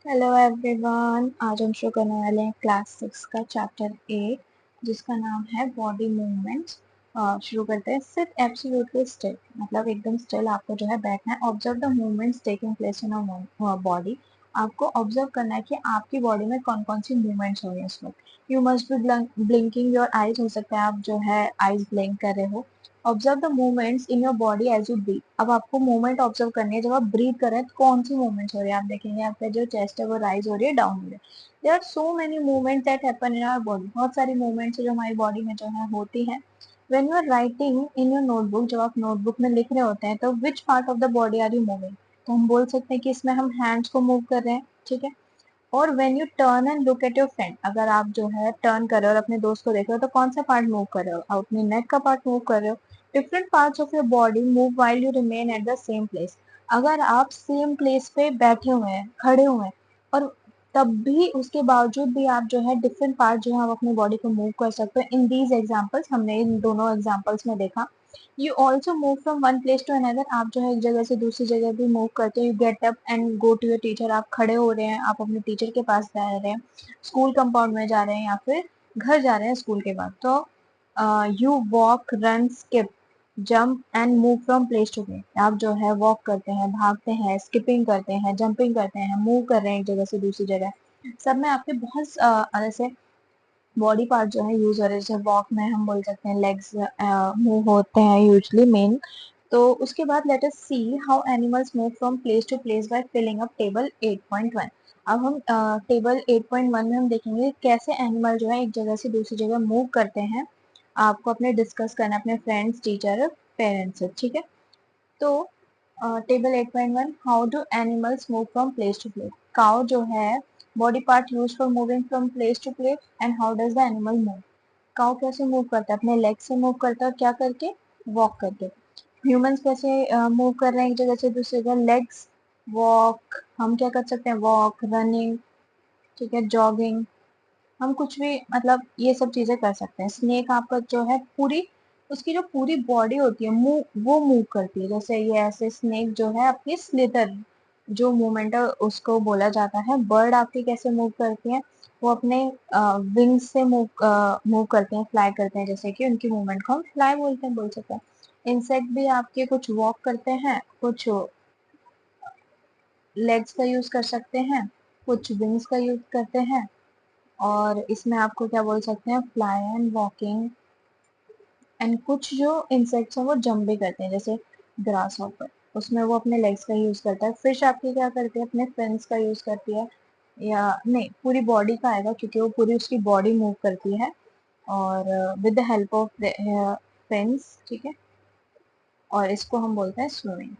Hello everyone, आज हम शुरू करने वाले हैं क्लास 6 का चैप्टर 8 जिसका नाम है बॉडी मूवमेंट्स। शुरू करते हैं। सिट एब्सोल्युटली स्टिल, मतलब एकदम स्टिल आपको जो है बैठना है। Observe the movements taking place in body. आपको ऑब्जर्व करना है कि आपकी बॉडी में कौन कौन सी मूवमेंट्स हो रही है इस वक्त। You must be blinking your eyes, हो सकता है आप जो है आईज ब्लिंक कर रहे हो। Observe the movements in your body as you breathe. अब आपको मूवमेंट ऑब्जर्व करनी है, जब आप ब्रीथ कर रहे हैं तो कौन सी मूवमेंट्स हो रही है आप देखेंगे। आपका जो चेस्ट है वो राइज हो रही है, डाउन हो रही है। There are so many movements that happen in our body. बहुत सारी मूवमेंट्स जो हमारी बॉडी में जो है होती है। When you are writing in your notebook, जब आप नोटबुक में लिख रहे होते हैं तो which part of the body are you moving. तो हम बोल सकते हैं कि इसमें हम हैंड्स को मूव कर रहे हैं, ठीक है। और when U turn and look at your friend, अगर आप जो है टर्न कर रहे हो और अपने दोस्त को देख रहे हो तो कौन सा पार्ट मूव कर रहे हो। आप अपने नेक का पार्ट मूव कर रहे हो। Different parts of your body move while you remain at the same place. अगर आप सेम प्लेस पे बैठे हुए हैं, खड़े हुए हैं, और तब भी उसके बावजूद भी आप जो है डिफरेंट पार्ट जो है आप अपनी बॉडी को मूव कर सकते हो। इन दीज एग्जाम्पल्स, हमने इन दोनों एग्जाम्पल्स में देखा। You also move from one place to another. आप जो है एक जगह से दूसरी जगह भी मूव करते हो। You get up and go to your teacher. आप खड़े हो रहे हैं, आप अपने टीचर के पास जा रहे हैं, स्कूल कंपाउंड में जा रहे हैं या फिर घर जा रहे हैं स्कूल के बाद। तो you walk, run, skip, jump and move from place to place. आप जो है वॉक करते हैं, भागते हैं, स्किपिंग करते हैं, जंपिंग करते हैं, मूव कर रहे हैं एक जगह से दूसरी जगह। सब में आपके बहुत ऐसे बॉडी पार्ट जो है यूज हो रहे हैं। जैसे वॉक में हम बोल सकते हैं लेग्स मूव होते हैं यूजली मेन। तो उसके बाद let us see how animals move from place to place by filling up table 8.1। अब हम टेबल 8.1 में हम देखेंगे कैसे एनिमल जो है एक जगह से दूसरी जगह मूव करते हैं। आपको अपने डिस्कस करना है अपने फ्रेंड्स, टीचर, पेरेंट्स से, ठीक है। तो table 8.1, how do animals move from place to place. Cow जो है body part use for moving from place to place, and how does the animal move. Cow कैसे मूव करता है, अपने लेग से मूव करता है, क्या करके, वॉक करके। ह्यूमंस कैसे मूव कर रहे हैं एक जगह से दूसरी जगह, लेग्स, वॉक। हम क्या कर सकते हैं, वॉक, रनिंग, ठीक है, जॉगिंग। हम कुछ भी मतलब ये सब चीजें कर सकते हैं। स्नेक आपका जो है पूरी, उसकी जो पूरी बॉडी होती है मूव, वो मूव करती है। जैसे ये ऐसे स्नेक जो है अपनी स्लिथर जो मूवमेंट है उसको बोला जाता है। बर्ड आपकी कैसे मूव करती है, वो अपने विंग्स से मूव मूव करते हैं, फ्लाई करते हैं, जैसे कि उनकी मूवमेंट को हम फ्लाई बोलते हैं, बोल सकते हैं। इंसेक्ट भी आपके कुछ वॉक करते हैं, कुछ लेग्स का यूज कर सकते हैं, कुछ विंग्स का यूज करते हैं। और इसमें आपको क्या बोल सकते हैं, फ्लाई एंड वॉकिंग। एंड कुछ जो इंसेक्ट्स हैं वो जंप भी करते हैं, जैसे ग्रास हॉपर, उसमें वो अपने लेग्स का यूज करता है। फिश आपकी क्या करती है, अपने फिन्स का यूज करती है, या नहीं पूरी बॉडी का आएगा क्योंकि वो पूरी उसकी बॉडी मूव करती है, और with the help of fins, ठीक है। और इसको हम बोलते हैं swimming.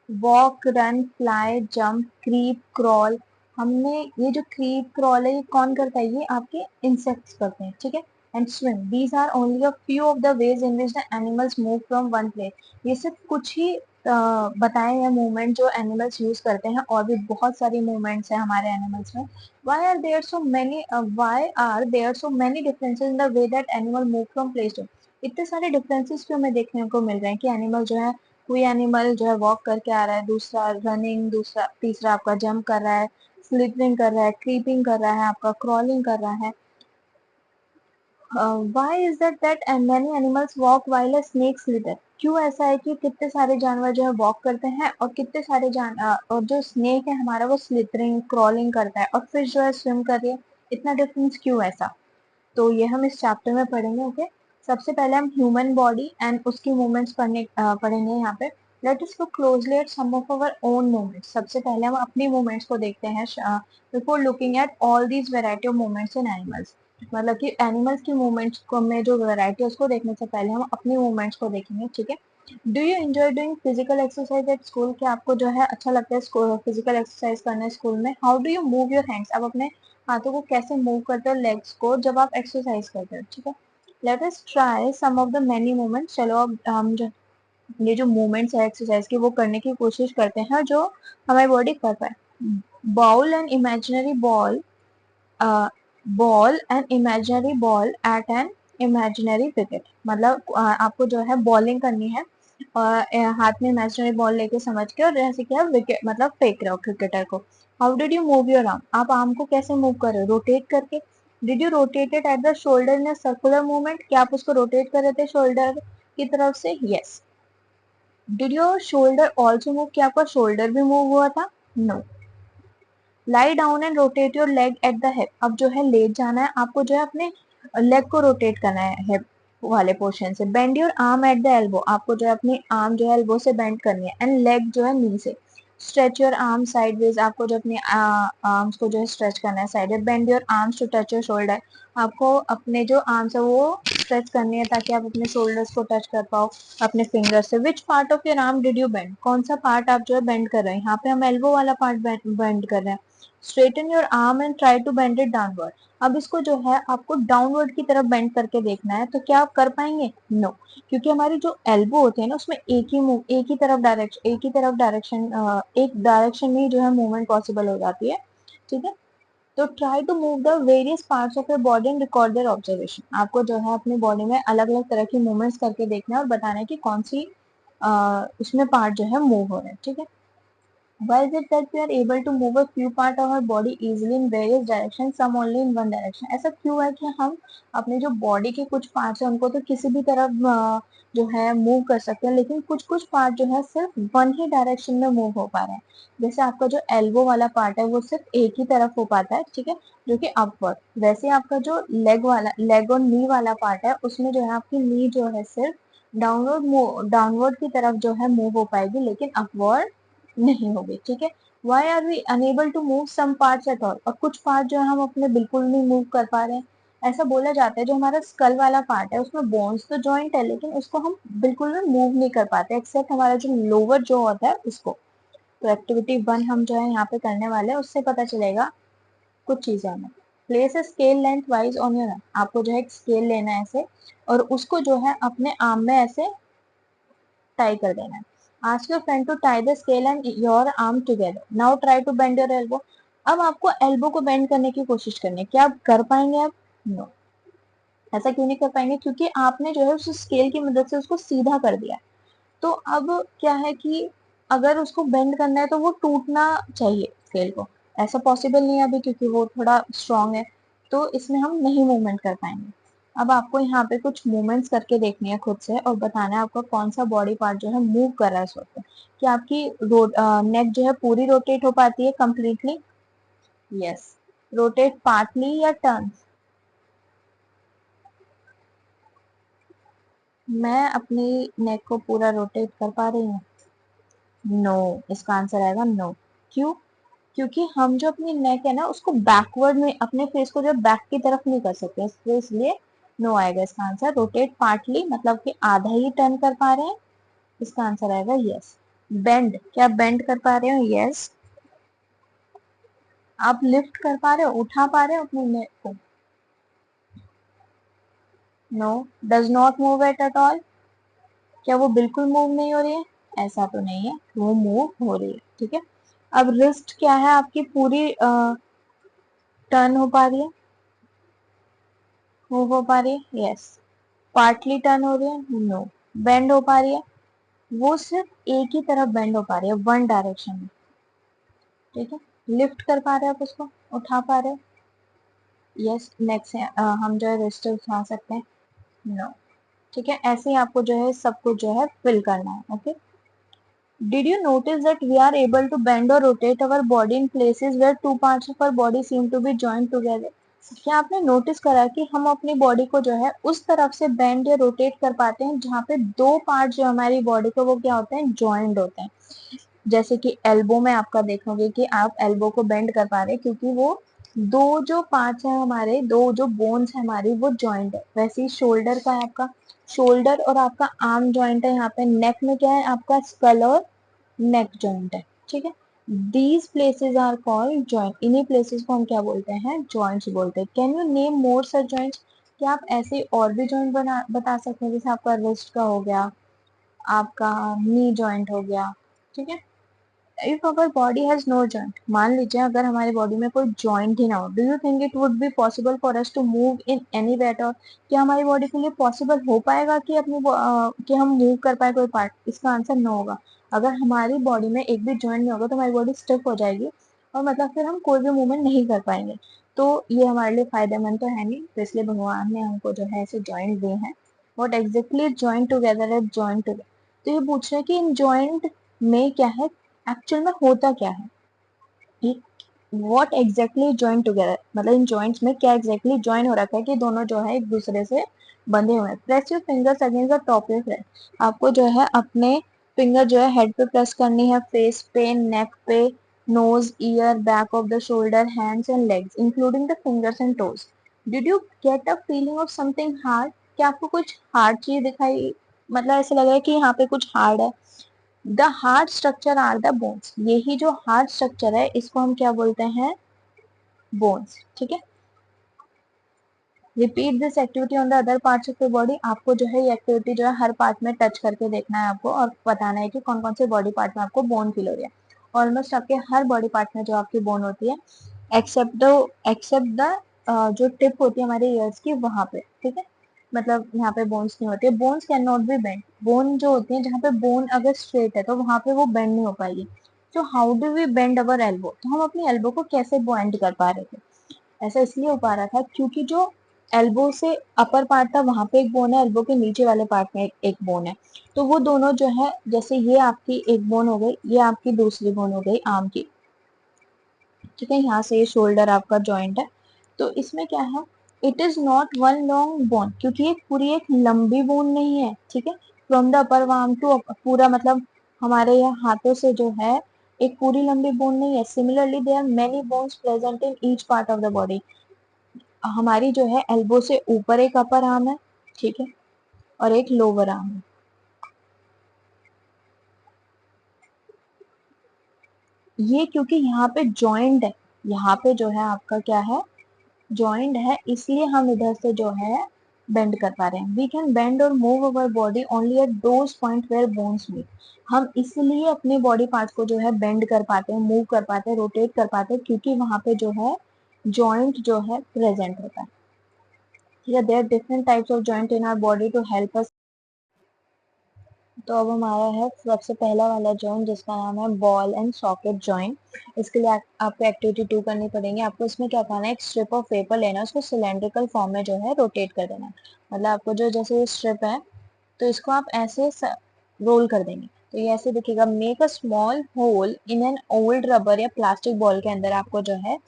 Walk, run, fly, jump, creep, crawl. हमने ये जो क्रीप क्रॉल है ये कौन करता है, ये आपके इंसेक्ट्स करते हैं, ठीक है। And swim, these are only a few of the ways in which the animals move from one place. ये सिर्फ कुछ ही बताए हैं मूवमेंट जो एनिमल्स यूज करते हैं, और भी बहुत सारी मूवमेंट्स हैं हमारे एनिमल्स में। Why are there so many differences in the way that animal move from place to. इतने सारे डिफरेंसेस क्यों हमें देखने को मिल रहे हैं कि एनिमल जो है, कोई एनिमल जो है वॉक करके आ रहा है, दूसरा रनिंग, दूसरा तीसरा आपका जंप कर रहा है, स्लिथरिंग कर रहा है, क्रीपिंग कर रहा है, आपका क्रॉलिंग कर रहा है। Why is that many animals walk while a snake slither. क्यों ऐसा है कि कितने सारे जानवर जो है वॉक करते हैं और कितने सारे और जो स्नेक है हमारा वो स्लिथरिंग, क्रॉलिंग करता है, और फिश जो है स्विम कर रही है। इतना डिफरेंस क्यों ऐसा, तो ये हम इस चैप्टर में पढ़ेंगे, ओके। सबसे पहले हम ह्यूमन बॉडी एंड उसकी मूवमेंट्स पढ़ेंगे यहाँ पे। Let us look closely at some of our own movements. सबसे पहले हम अपनी मूवमेंट्स को देखते हैं before looking at all these variety of movements in animals. मतलब कि एनिमल्स की मूवमेंट्स को में जो वेराइटी है उसको देखने से पहले हम अपनी मूवमेंट्स को देखेंगे, ठीक है। Do you enjoy doing physical exercise at school. क्या आपको जो है अच्छा लगता है फिजिकल एक्सरसाइज करना स्कूल में। How do you move your hands. आप अपने हाथों को कैसे मूव करते हो, लेग्स को, जब आप एक्सरसाइज करते हो, ठीक है। Let us try some of the many movements. चलो अब हम जो ये जो मूवमेंट्स है एक्सरसाइज की वो करने की कोशिश करते हैं जो हमारी बॉडी कर पाए। Bowl an imaginary ball, ball an imaginary ball at an imaginary wicket. मतलब आपको जो है बॉलिंग करनी है हाथ में इमेजिनरी बॉल लेके समझ के, और जैसे कि आप विकेट मतलब फेंक रहे हो क्रिकेटर को। How did you move your arm? आप आर्म को कैसे मूव कर रहे हो? रोटेट करके। Did you rotate it at the shoulder in a circular movement? क्या आप उसको रोटेट कर रहे थे शोल्डर की तरफ से? Yes. Did your shoulder also move? क्या आपका शोल्डर भी मूव हुआ था? No. Lie down and rotate your leg at the hip. अब जो है लेट जाना है आपको, जो है अपने लेग को रोटेट करना है हिप वाले पोर्शन से। Bend your arm at the elbow. आपको जो है अपनी आर्म जो है एल्बो से बेंड करनी है, एंड लेग जो है नी से। Stretch your arm sideways. आपको जो अपनी आर्म्स को जो है स्ट्रेच करना है sideways. Bend your arms to touch your shoulder. आपको अपने जो आर्म्स है वो स्ट्रेच करनी है ताकि आप अपने शोल्डर्स को टच कर पाओ अपने फिंगर से। विच part of your arm did you bend? कौन सा पार्ट आप जो है बेंड कर रहे हैं? यहाँ पे हम एल्बो वाला पार्ट बेंड कर रहे हैं। Straighten your arm and try to bend it downward. अब इसको जो है आपको डाउनवर्ड की तरफ बेंड करके देखना है, तो क्या आप कर पाएंगे? नो क्योंकि हमारी जो एल्बो होती है ना उसमें एक ही तरफ डायरेक्शन एक डायरेक्शन में ही जो है मूवमेंट पॉसिबल हो जाती है। ठीक है, तो try to move the various parts of your body and record their observation. आपको जो है अपनी बॉडी में अलग अलग तरह की मूवमेंट्स करके देखना है और बताना है कि कौन सी उसमें पार्ट जो है मूव हो रहे हैं। ठीक है, why is it that we are able to move a few part of our body easily in various directions, some only in one direction? ऐसा क्यों है कि हम अपने जो बॉडी के कुछ पार्ट्स हैं उनको तो किसी भी तरफ जो है मूव कर सकते हैं, लेकिन कुछ कुछ पार्ट जो है सिर्फ वन ही डायरेक्शन में मूव हो पा रहे हैं। जैसे आपका जो एल्बो वाला पार्ट है वो सिर्फ एक ही तरफ हो पाता है, ठीक है, जो कि अपवर्ड। वैसे आपका जो लेग और नी वाला पार्ट है उसमें जो है आपकी नी जो है सिर्फ डाउनवर्ड की तरफ जो है मूव हो पाएगी, लेकिन अपवर्ड नहीं होगी। ठीक है, why are we unable to move some parts at all? और कुछ पार्ट जो है हम अपने बिल्कुल नहीं मूव कर पा रहे हैं। ऐसा बोला जाता है जो हमारा स्कल वाला पार्ट है उसमें बोन्स तो जॉइंट है, लेकिन उसको हम बिल्कुल भी मूव नहीं कर पाते एक्सेप्ट हमारा जो लोअर जो होता है उसको। तो एक्टिविटी 1 हम जो है यहाँ पे करने वाले हैं, उससे पता चलेगा कुछ चीजें हमें। Place a scale length wise on your arm. आपको जो है एक स्केल लेना है ऐसे, और उसको जो है अपने आर्म में ऐसे टाई कर देना है। Ask your friend to tie the scale and your arm together. Now try to bend your elbow. अब आपको एल्बो को बेंड करने की कोशिश करनी है। क्या आप कर पाएंगे? आप नो। ऐसा क्यों नहीं कर पाएंगे? क्योंकि आपने जो है उस स्केल की मदद से उसको सीधा कर दिया। तो अब क्या है कि अगर उसको बेंड करना है तो वो टूटना चाहिए स्केल को। ऐसा पॉसिबल नहीं है अभी क्योंकि वो थोड़ा स्ट्रांग है, तो इसमें हम नहीं मूवमेंट कर पाएंगे। अब आपको यहाँ पे कुछ मूवमेंट्स करके देखनी है खुद से और बताना है आपका कौन सा बॉडी पार्ट जो है मूव कर रहा है इस वक्त। कि आपकी नेक जो है पूरी रोटेट हो पाती है कंप्लीटली? यस। रोटेट पार्टली या टर्न? मैं अपनी नेक को पूरा रोटेट कर पा रही हूँ? नो, इसका आंसर आएगा नो। क्यों? क्योंकि हम जो अपनी नेक है ना उसको बैकवर्ड में अपने फेस को जो बैक की तरफ नहीं कर सकते, इसलिए नो आएगा इसका आंसर। रोटेट पार्टली मतलब कि आधा ही टर्न कर पा रहे हैं, इसका आंसर आएगा यस। बेंड, क्या बेंड कर पा रहे हो? यस। आप लिफ्ट कर पा रहे हो, उठा पा रहे हो अपनी नेक को? No. Does not move it at all. क्या वो बिल्कुल मूव नहीं हो रही है? ऐसा तो नहीं है, वो मूव हो रही है। ठीक है, अब रिस्ट क्या है आपकी पूरी टर्न हो पा रही है, मूव हो पा रही है? यस। पार्टली टर्न हो रही है? नो। बेंड हो पा रही है? वो सिर्फ एक ही तरफ बेंड हो पा रही है, वन डायरेक्शन में। ठीक है, लिफ्ट कर पा रहे हैं आप उसको, उठा पा रहे हैं? यस। नेक्स्ट है हम जो है रिस्ट उठा सकते हैं? नो। ठीक है, ऐसे ही आपको जो है सब कुछ जो है फिल करना है। Okay, did you notice that we are able to bend or rotate our body in places where two parts of our body seem to be joined together? क्या आपने नोटिस करा कि हम अपनी बॉडी को जो है उस तरफ से बेंड या रोटेट कर पाते हैं जहाँ पे दो पार्ट जो हमारी बॉडी को वो क्या होते हैं, जॉइंट होते हैं। जैसे कि एल्बो में आपका देखोगे कि आप एल्बो को बेंड कर पा रहे हैं क्योंकि वो दो जो पार्ट्स है हमारे, दो जो बोन्स है हमारी वो जॉइंट है। वैसे ही शोल्डर का है आपका, शोल्डर और आपका आर्म जॉइंट है। यहाँ पे नेक में क्या है आपका, स्कल और नेक जॉइंट है। ठीक है, these places are called joint. इन्हीं प्लेसेस को हम क्या बोलते हैं, जॉइंट्स बोलते हैं। Can you name more such joints? क्या आप ऐसे और भी जॉइंट बता सकते हैं? जैसे आपका रिस्ट का हो गया, आपका नी जॉइंट हो गया। ठीक है, if our body has no joint, मान लीजिए अगर हमारी बॉडी में कोई जॉइंट ही ना हो, do you think it would be possible for us to move in any way at all? क्या हमारी बॉडी के लिए पॉसिबल हो पाएगा कि कि हम मूव कर पाए कोई पार्ट? इसका आंसर नो होगा। अगर हमारी बॉडी में एक भी जॉइंट नहीं होगा तो हमारी बॉडी स्टिफ हो जाएगी और मतलब फिर हम कोई भी मूवमेंट नहीं कर पाएंगे। तो ये हमारे लिए फायदेमंद तो है नहीं, तो इसलिए भगवान ने हमको जो है ऐसे जॉइंट दिए हैं। व्हाट एग्जैक्टली जॉइंट टुगेदर है जॉइंट टुगेदर? तो ये पूछ रहे हैं कि इन जॉइंट में क्या है, एक्चुअल में होता क्या है, व्हाट एग्जैक्टली जॉइन टुगेदर, मतलब इन जॉइंट्स में क्या एग्जैक्टली जॉइन हो रखा है कि दोनों जो है एक दूसरे से बंधे हुए हैं। Press your fingers against the top of head, आपको जो है अपने फिंगर जो है हेड पे प्रेस करनी है, फेस पे, नेक पे, nose, ear, back of the shoulder, hands and legs including the fingers and toes. Did you get a feeling of something hard? क्या आपको कुछ हार्ड चीज दिखाई, मतलब ऐसा लग रहा है कि यहाँ पे कुछ हार्ड है? The hard structure are the bones, यही जो हार्ड स्ट्रक्चर है इसको हम क्या बोलते हैं? बोन्स। ठीक है, repeat this activity on the other parts of the body, आपको जो है ये एक्टिविटी जो है हर पार्ट में टच करके देखना है आपको और बताना है कि कौन कौन से बॉडी पार्ट में आपको बोन फील हो रही है। ऑलमोस्ट आपके हर बॉडी पार्ट में जो आपकी बोन होती है, एक्सेप्ट द जो टिप होती है हमारे ईयर्स की वहां पे। ठीक है, मतलब यहाँ पे बोन्स नहीं होती है। Bones can not be bend, bone जो होती है जहाँ पे बोन अगर स्ट्रेट है तो वहां पे वो बेंड नहीं हो पाएगी। तो how do we bend our elbow, तो हम अपनी एल्बो को कैसे बेंड कर पा रहे थे? ऐसा इसलिए हो पा रहा था क्योंकि जो एल्बो से अपर पार्ट था वहां पे एक बोन है, एल्बो के नीचे वाले पार्ट में एक बोन है। तो वो दोनों जो है, जैसे ये आपकी एक बोन हो गई, ये आपकी दूसरी बोन हो गई आर्म की। ठीक है, यहाँ से ये शोल्डर आपका जॉइंट है। तो इसमें क्या है, it is not one long bone, क्योंकि ये पूरी एक लंबी बोन नहीं है। ठीक है, from the upper arm to पूरा, मतलब हमारे यहाँ हाथों से जो है एक पूरी लंबी बोन नहीं है। Similarly there are many bones present in each part of the body, हमारी जो है एल्बो से ऊपर एक अपर आर्म है, ठीक है, और एक लोअर आर्म है। ये क्योंकि यहाँ पे जॉइंट है, यहाँ पे जो है आपका क्या है, जॉइंट है, इसलिए हम इधर से जो है बेंड कर पा रहे हैं। वी कैन बेंड और move our body only at those point where bones meet, हम इसलिए अपने बॉडी पार्ट को जो है बेंड कर पाते हैं, मूव कर पाते हैं, रोटेट कर पाते हैं, क्योंकि वहां पे जो है जॉइंट जो है प्रेजेंट होता है। ठीक है, there are different types of joint in our body to help us. तो अब हमारा है सबसे पहला वाला जॉइंट जिसका नाम है बॉल एंड सॉकेट जॉइंट। इसके लिए आपको एक्टिविटी 2 करनी पड़ेगी। आपको इसमें क्या करना है, एक स्ट्रिप ऑफ पेपर लेना है, उसको सिलेंड्रिकल फॉर्म में जो है रोटेट कर देना है। मतलब आपको जो जैसे ये स्ट्रिप है तो इसको आप ऐसे रोल कर देंगे तो ये ऐसे दिखेगा। Make a small hole in an old rubber या प्लास्टिक बॉल के अंदर, आपको जो है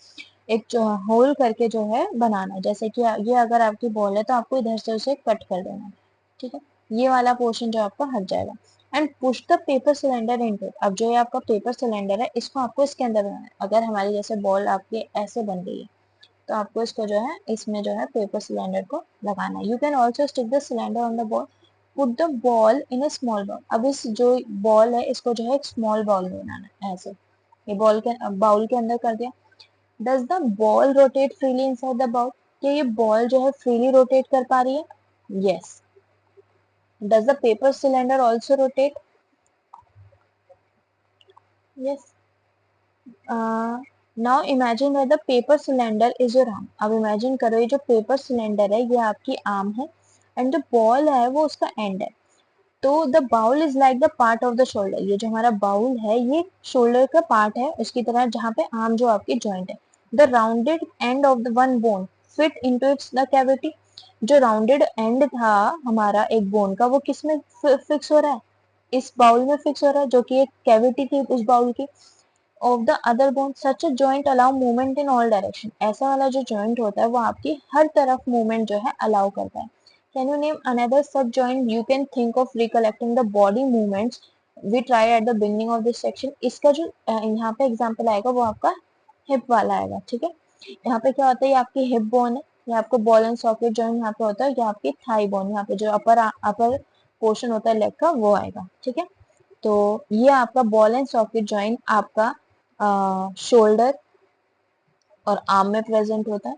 एक जो होल करके जो है बनाना है। जैसे कि ये अगर आपकी बॉल है तो आपको इधर से उसे कट कर देना है। ठीक है, ये वाला पोर्शन जो आपका हट जाएगा। And push the paper cylinder into it, अब जो ये आपका पेपर सिलेंडर है इसको आपको इसके अंदर बनाना है। अगर हमारी जैसे बॉल आपकी ऐसे बन गई है तो आपको इसको जो है इसमें जो है पेपर सिलेंडर को लगाना है। You can also stick the cylinder on the ball, put the ball in a small bowl, अब इस जो बॉल है इसको जो है एक स्मॉल बाउल में बनाना है। ऐसे ये बॉल के बाउल के अंदर कर दिया। Does the ball rotate freely inside the bowl, क्या ये बॉल जो है फ्रीली रोटेट कर पा रही है? Yes. Does the paper cylinder also rotate? Yes. Now imagine that the paper cylinder is your arm, अब इमेजिन करो ये जो पेपर सिलेंडर है ये आपकी आर्म है एंड जो बॉल है वो उसका एंड है। तो the bowl is like the part of the shoulder, ये जो हमारा बाउल है ये शोल्डर का पार्ट है उसकी तरह, जहाँ पे आर्म जो आपकी जॉइंट है। The rounded end of the one bone fit into its the cavity, जो राउंडेड एंड था हमारा एक बोन का वो किस में फिक्स हो रहा है? इस बाउल में फिक्स हो रहा है, जो कि एक कैविटी थी उस बाउल की। Of the other bone such a joint allow movement in all direction, ऐसा वाला जो जॉइंट होता है वो आपकी हर तरफ मूवमेंट जो है अलाउ करता है। Can you name another sub joint you can think of recollecting the body movements we try at the beginning of this section? इसका जो यहाँ पे एग्जाम्पल आएगा वो आपका हिप वाला आएगा। ठीक है, यहाँ पे क्या होता है, ये आपकी हिप बोन है, ये आपको बॉल एंड सॉकेट जॉइंट यहाँ पे होता है, ये आपकी थाई बोन, यहाँ पे जो अपर पोर्शन होता है लेग का वो आएगा। ठीक है, तो ये आपका बॉल एंड सॉकेट जॉइंट आपका शोल्डर और आर्म में प्रेजेंट होता है,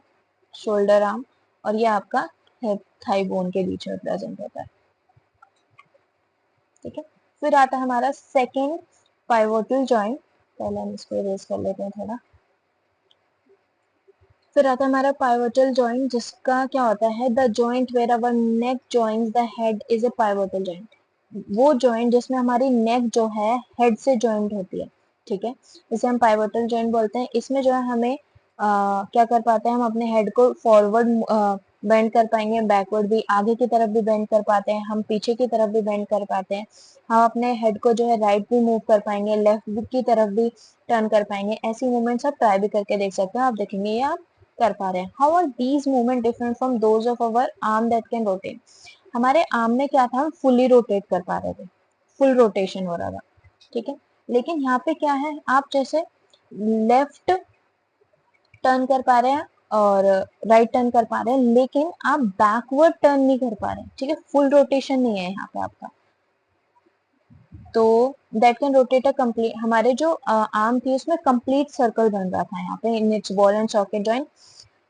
शोल्डर आर्म, और ये आपका हिप थाई बोन के बीच में प्रेजेंट होता है। ठीक है, फिर आता है हमारा सेकेंड पाइवोटल जॉइंट। पहले हम इसको इरेज कर लेते हैं थोड़ा। फिर आता है हमारा पाइवोटल जॉइंट, जिसका क्या होता है, the joint where our neck joins the head is a pivotal joint. वो जॉइंट जिसमें हमारी नेक जो है हेड से जॉइंट होती है, ठीक है, इसे हम पाइवोटल जॉइंट बोलते हैं। इसमें जो है हमें क्या कर पाते हैं, हम अपने हेड को फॉरवर्ड बेंड कर पाएंगे, बैकवर्ड भी, आगे की तरफ भी बेंड कर पाते हैं, हम पीछे की तरफ भी बेंड कर पाते हैं। हम अपने हेड को जो है राइट भी मूव कर पाएंगे, लेफ्ट की तरफ भी टर्न कर पाएंगे। ऐसी मूवमेंट्स आप ट्राई भी करके देख सकते हैं, आप देखेंगे ये आप कर पा रहे हैं। How are these movement different from those of our arm that can rotate. हमारे आर्म में क्या था, हम फुली रोटेट कर पा रहे थे, फुल रोटेशन हो रहा था, ठीक है। लेकिन यहाँ पे क्या है, आप जैसे लेफ्ट टर्न कर पा रहे हैं और राइट टर्न कर पा रहे हैं, लेकिन आप बैकवर्ड टर्न नहीं कर पा रहे हैं, ठीक है, फुल रोटेशन नहीं है यहाँ पे आपका। तो that can rotate a complete, हमारे जो आर्म थी उसमें कंप्लीट सर्कल बन रहा था यहाँ पे in its ball and socket joint.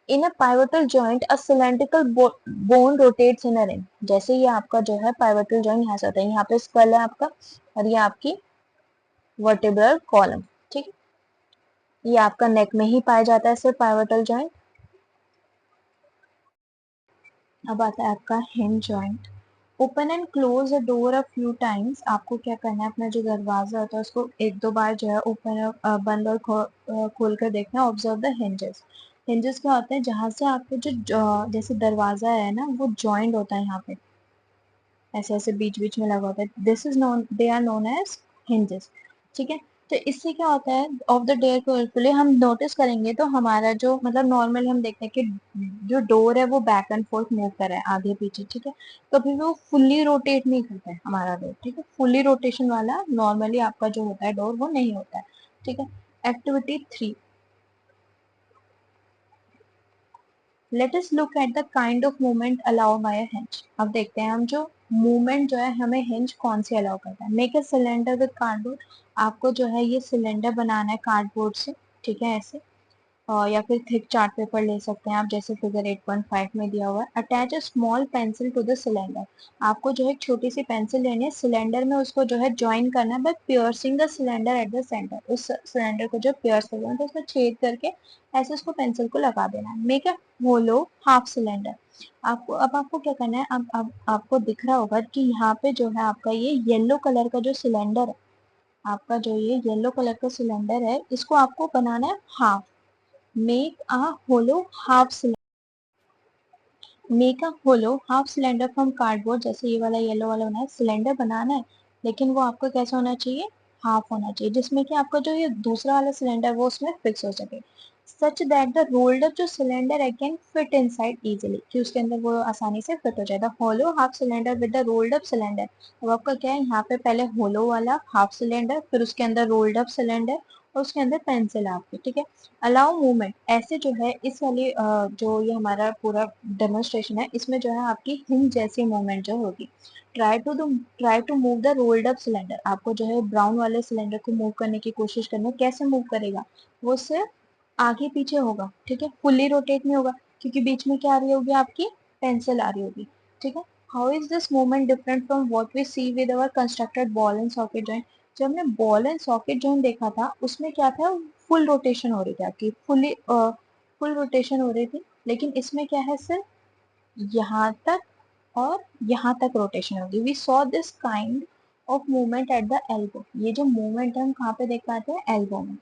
In a pivotal joint a cylindrical bone rotates in a ring. जैसे ये आपका जो है पाइवोटल जॉइंट यहाँ से होता है, यहाँ पे स्कल है आपका और ये आपकी वर्टेब्रल कॉलम, ठीक है, ये आपका नेक में ही पाया जाता है सिर्फ पाइवोटल जॉइंट। अब आता है आपका hinge joint. Open and close a door a few times. आपको क्या करना है, अपना जो दरवाजा होता है उसको एक दो बार जो है ओपन बंद और खोल कर देखना है। Observe the hinges. हिंजेस क्या होते हैं, जहां से आपके जो जैसे दरवाजा है ना, वो जॉइंट होता है यहाँ पे, ऐसे ऐसे बीच बीच में लगा होता है, this is known, they are known as hinges, ठीक है। तो इससे क्या होता है, ऑफ द डोर केयरफुली हम नोटिस करेंगे तो हमारा जो मतलब नॉर्मली हम देखते हैं कि जो डोर है वो बैक एंड फोर्थ मूव कर रहा है, आगे पीछे, ठीक है। कभी वो फुल्ली रोटेट नहीं करता है हमारा डोर, ठीक है, फुल्ली रोटेशन वाला नॉर्मली आपका जो होता है डोर वो नहीं होता है, ठीक है। Activity 3, let us look at the kind of movement allow by a hinge. अब देखते हैं हम जो मूवमेंट जो है हमें हिंज कौन सी अलाउ करता है। Make a cylinder with cardboard. आपको जो है ये सिलेंडर बनाना है कार्डबोर्ड से, ठीक है, ऐसे, या फिर थिक चार्ट पेपर ले सकते हैं आप, जैसे फिगर 8.5 में दिया हुआ है। Attach a small pencil to the cylinder. आपको जो है एक छोटी सी पेंसिल लेनी है, सिलेंडर में उसको जो है ज्वाइन करना है by piercing the cylinder at the center. उस सिलेंडर को जो पियर्स कर देना, तो उसमें छेद करके ऐसे उसको पेंसिल को लगा देना है। Make a hollow half cylinder. आपको क्या करना है, अब आपको दिख रहा होगा कि यहाँ पे जो है आपका ये येलो कलर का जो सिलेंडर है, आपका जो ये येलो कलर का सिलेंडर है, इसको आपको बनाना है half. Make a hollow half make a hollow half cylinder from cardboard. जैसे ये वाला येलो वाला बना है, सिलेंडर बनाना है, लेकिन वो आपको कैसा होना चाहिए, हाफ होना चाहिए, जिसमें कि आपका जो ये दूसरा वाला सिलेंडर है वो उसमें फिक्स हो सके, such that the rolled up जो सिलेंडर है कैन फिट इनसाइड इजीली, कि उसके अंदर वो आसानी से फिट हो जाए। The hollow half cylinder with the rolled up cylinder. अब आपका क्या है, यहाँ पे पहले होलो वाला हाफ सिलेंडर, फिर उसके अंदर रोल्ड अप सिलेंडर और उसके अंदर पेंसिल आपकी, ठीक है। अलाउ मूवमेंट, ऐसे जो है इस वाली जो ये हमारा पूरा डेमोन्स्ट्रेशन है, इसमें जो है आपकी हिंज जैसी मूवमेंट जो होगी। Try to move the rolled up cylinder. आपको जो है ब्राउन वाले सिलेंडर को मूव करने की कोशिश करना है। कैसे मूव करेगा, वो सिर्फ आगे पीछे होगा, ठीक है, फुल्ली रोटेट नहीं होगा, क्योंकि बीच में क्या आ रही होगी, आपकी पेंसिल आ रही होगी, ठीक है। How is this movement different from what we see with our constructed ball and socket joint. जब हमने बॉल एंड सॉकेट जॉइंट देखा था उसमें क्या था, फुल रोटेशन हो रही थी आपकी, फुल रोटेशन हो रही थी, लेकिन इसमें क्या है, सिर्फ यहाँ तक और यहाँ तक रोटेशन होगी। We saw this kind of movement at the elbow. ये जो मूवमेंट है हम कहाँ पे देख पाते हैं, एल्बो में।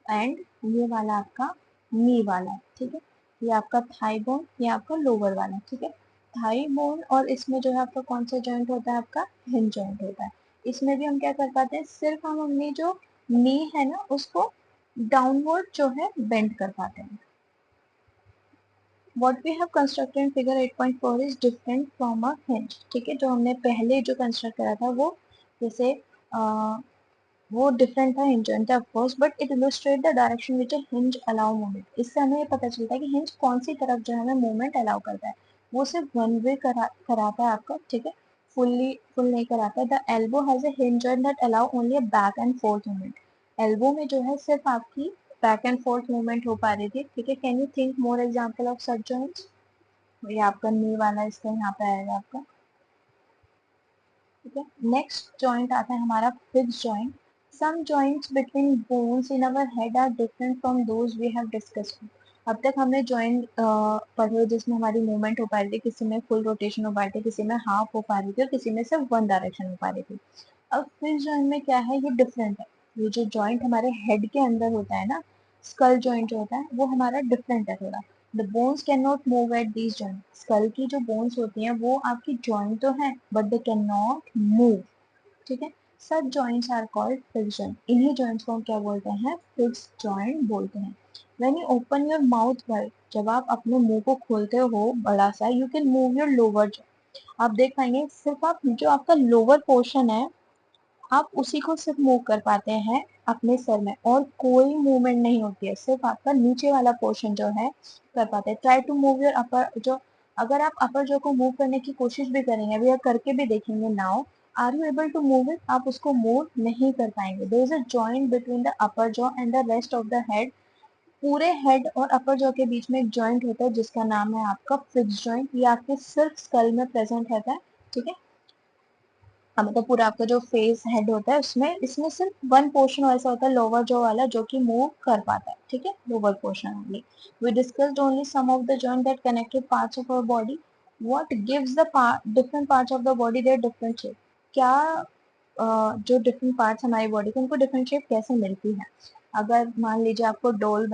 एंड ये वाला आपका नी वाला है, ठीक है, ये आपका थाई बोन, ये आपका लोअर वाला, ठीक है। थाई बोन और इसमें जो है आपका कौन सा जॉइंट होता है, आपका हिंज जॉइंट होता है। इसमें भी हम क्या कर पाते हैं, सिर्फ हम अपनी जो नी है ना उसको डाउनवर्ड जो है बेंड कर पाते हैं। What we have constructed in figure 8.4 is different from a hinge, ठीक है, जो हमने पहले जो कंस्ट्रक्ट करा था वो जैसे वो डिफरेंट था hinge joint of course, but it illustrate the direction which a hinge allow movement। इससे हमें ये पता चलता है कि hinge कौन सी तरफ जो है हमें मूवमेंट अलाउ करता है। वो सिर्फ वन वे कराता है आपका, ठीक है, फुल नहीं कराता है। The elbow has a hinge joint that allow only a back and forth movement। Elbow में जो है सिर्फ आपकी बैक एंड फोर्थ मूवमेंट हो पा रही थी, ठीक है। Can you think more example of such joints. ये आपका नी वाला इसका यहाँ पे आएगा आपका, ठीक है। नेक्स्ट जॉइंट आता है हमारा fix joint. Some joints between bones in our head are different from those we have discussed. अब तक हमने जॉइंट पढ़े जिसमें हमारी मूवमेंट हो पा रही थी, किसी में फुल रोटेशन हो पा रही थी, किसी में हाफ हो पा रही थी और किसी में सिर्फ वन डायरेक्शन हो पा रही थी। अब फिश जॉइंट में क्या है, ये डिफरेंट है। ये जो जॉइंट हमारे हेड के अंदर होता है ना, स्कल जॉइंट जो होता है वो हमारा डिफरेंट है थोड़ा। The bones can not move at these joint. Skull की जो बोन्स होती हैं वो आपकी जॉइंट तो है but they can not move, ठीक है। Such joints are called fixed joint. इन्हीं जॉइंट्स को हम क्या बोलते हैं, फिक्स्ड जॉइंट बोलते हैं। When you open your mouth wide, जब आप अपने मुंह को खोलते हो बड़ा सा, you can move your lower jaw. आप देख पाएंगे सिर्फ आप जो आपका लोअर पोर्शन है आप उसी को सिर्फ मूव कर पाते हैं अपने सर में, और कोई मूवमेंट नहीं होती है, सिर्फ आपका नीचे वाला पोर्शन जो है कर पाते हैं। Try to move your upper jaw. अगर आप अपर जो को मूव करने की कोशिश भी करेंगे अभी या करके भी देखेंगे now, are you able to move it, आप उसको मूव नहीं कर पाएंगे। There is a joint between the upper jaw and the rest of the head. पूरे हेड और अपर जॉ के बीच में एक जॉइंट होता है जिसका नाम है आपका फिक्स जॉइंट। ये आपके सिर्फ स्कल में प्रेजेंट रहता है, ठीक है। हाँ, मतलब पूरा आपका जो फेस हेड होता है उसमें इसमें सिर्फ वन पोर्शन ऐसा होता है लोअर जो वाला जो कि मूव कर पाता है, ठीक है, lower portion only. We discussed only some of the joint that connected parts of our body. What gives the different parts of the body their different shape. क्या जो डिफरेंट पार्ट्स हमारी बॉडी के उनको डिफरेंट शेप कैसे मिलती है। अगर मान लीजिए आपको डॉल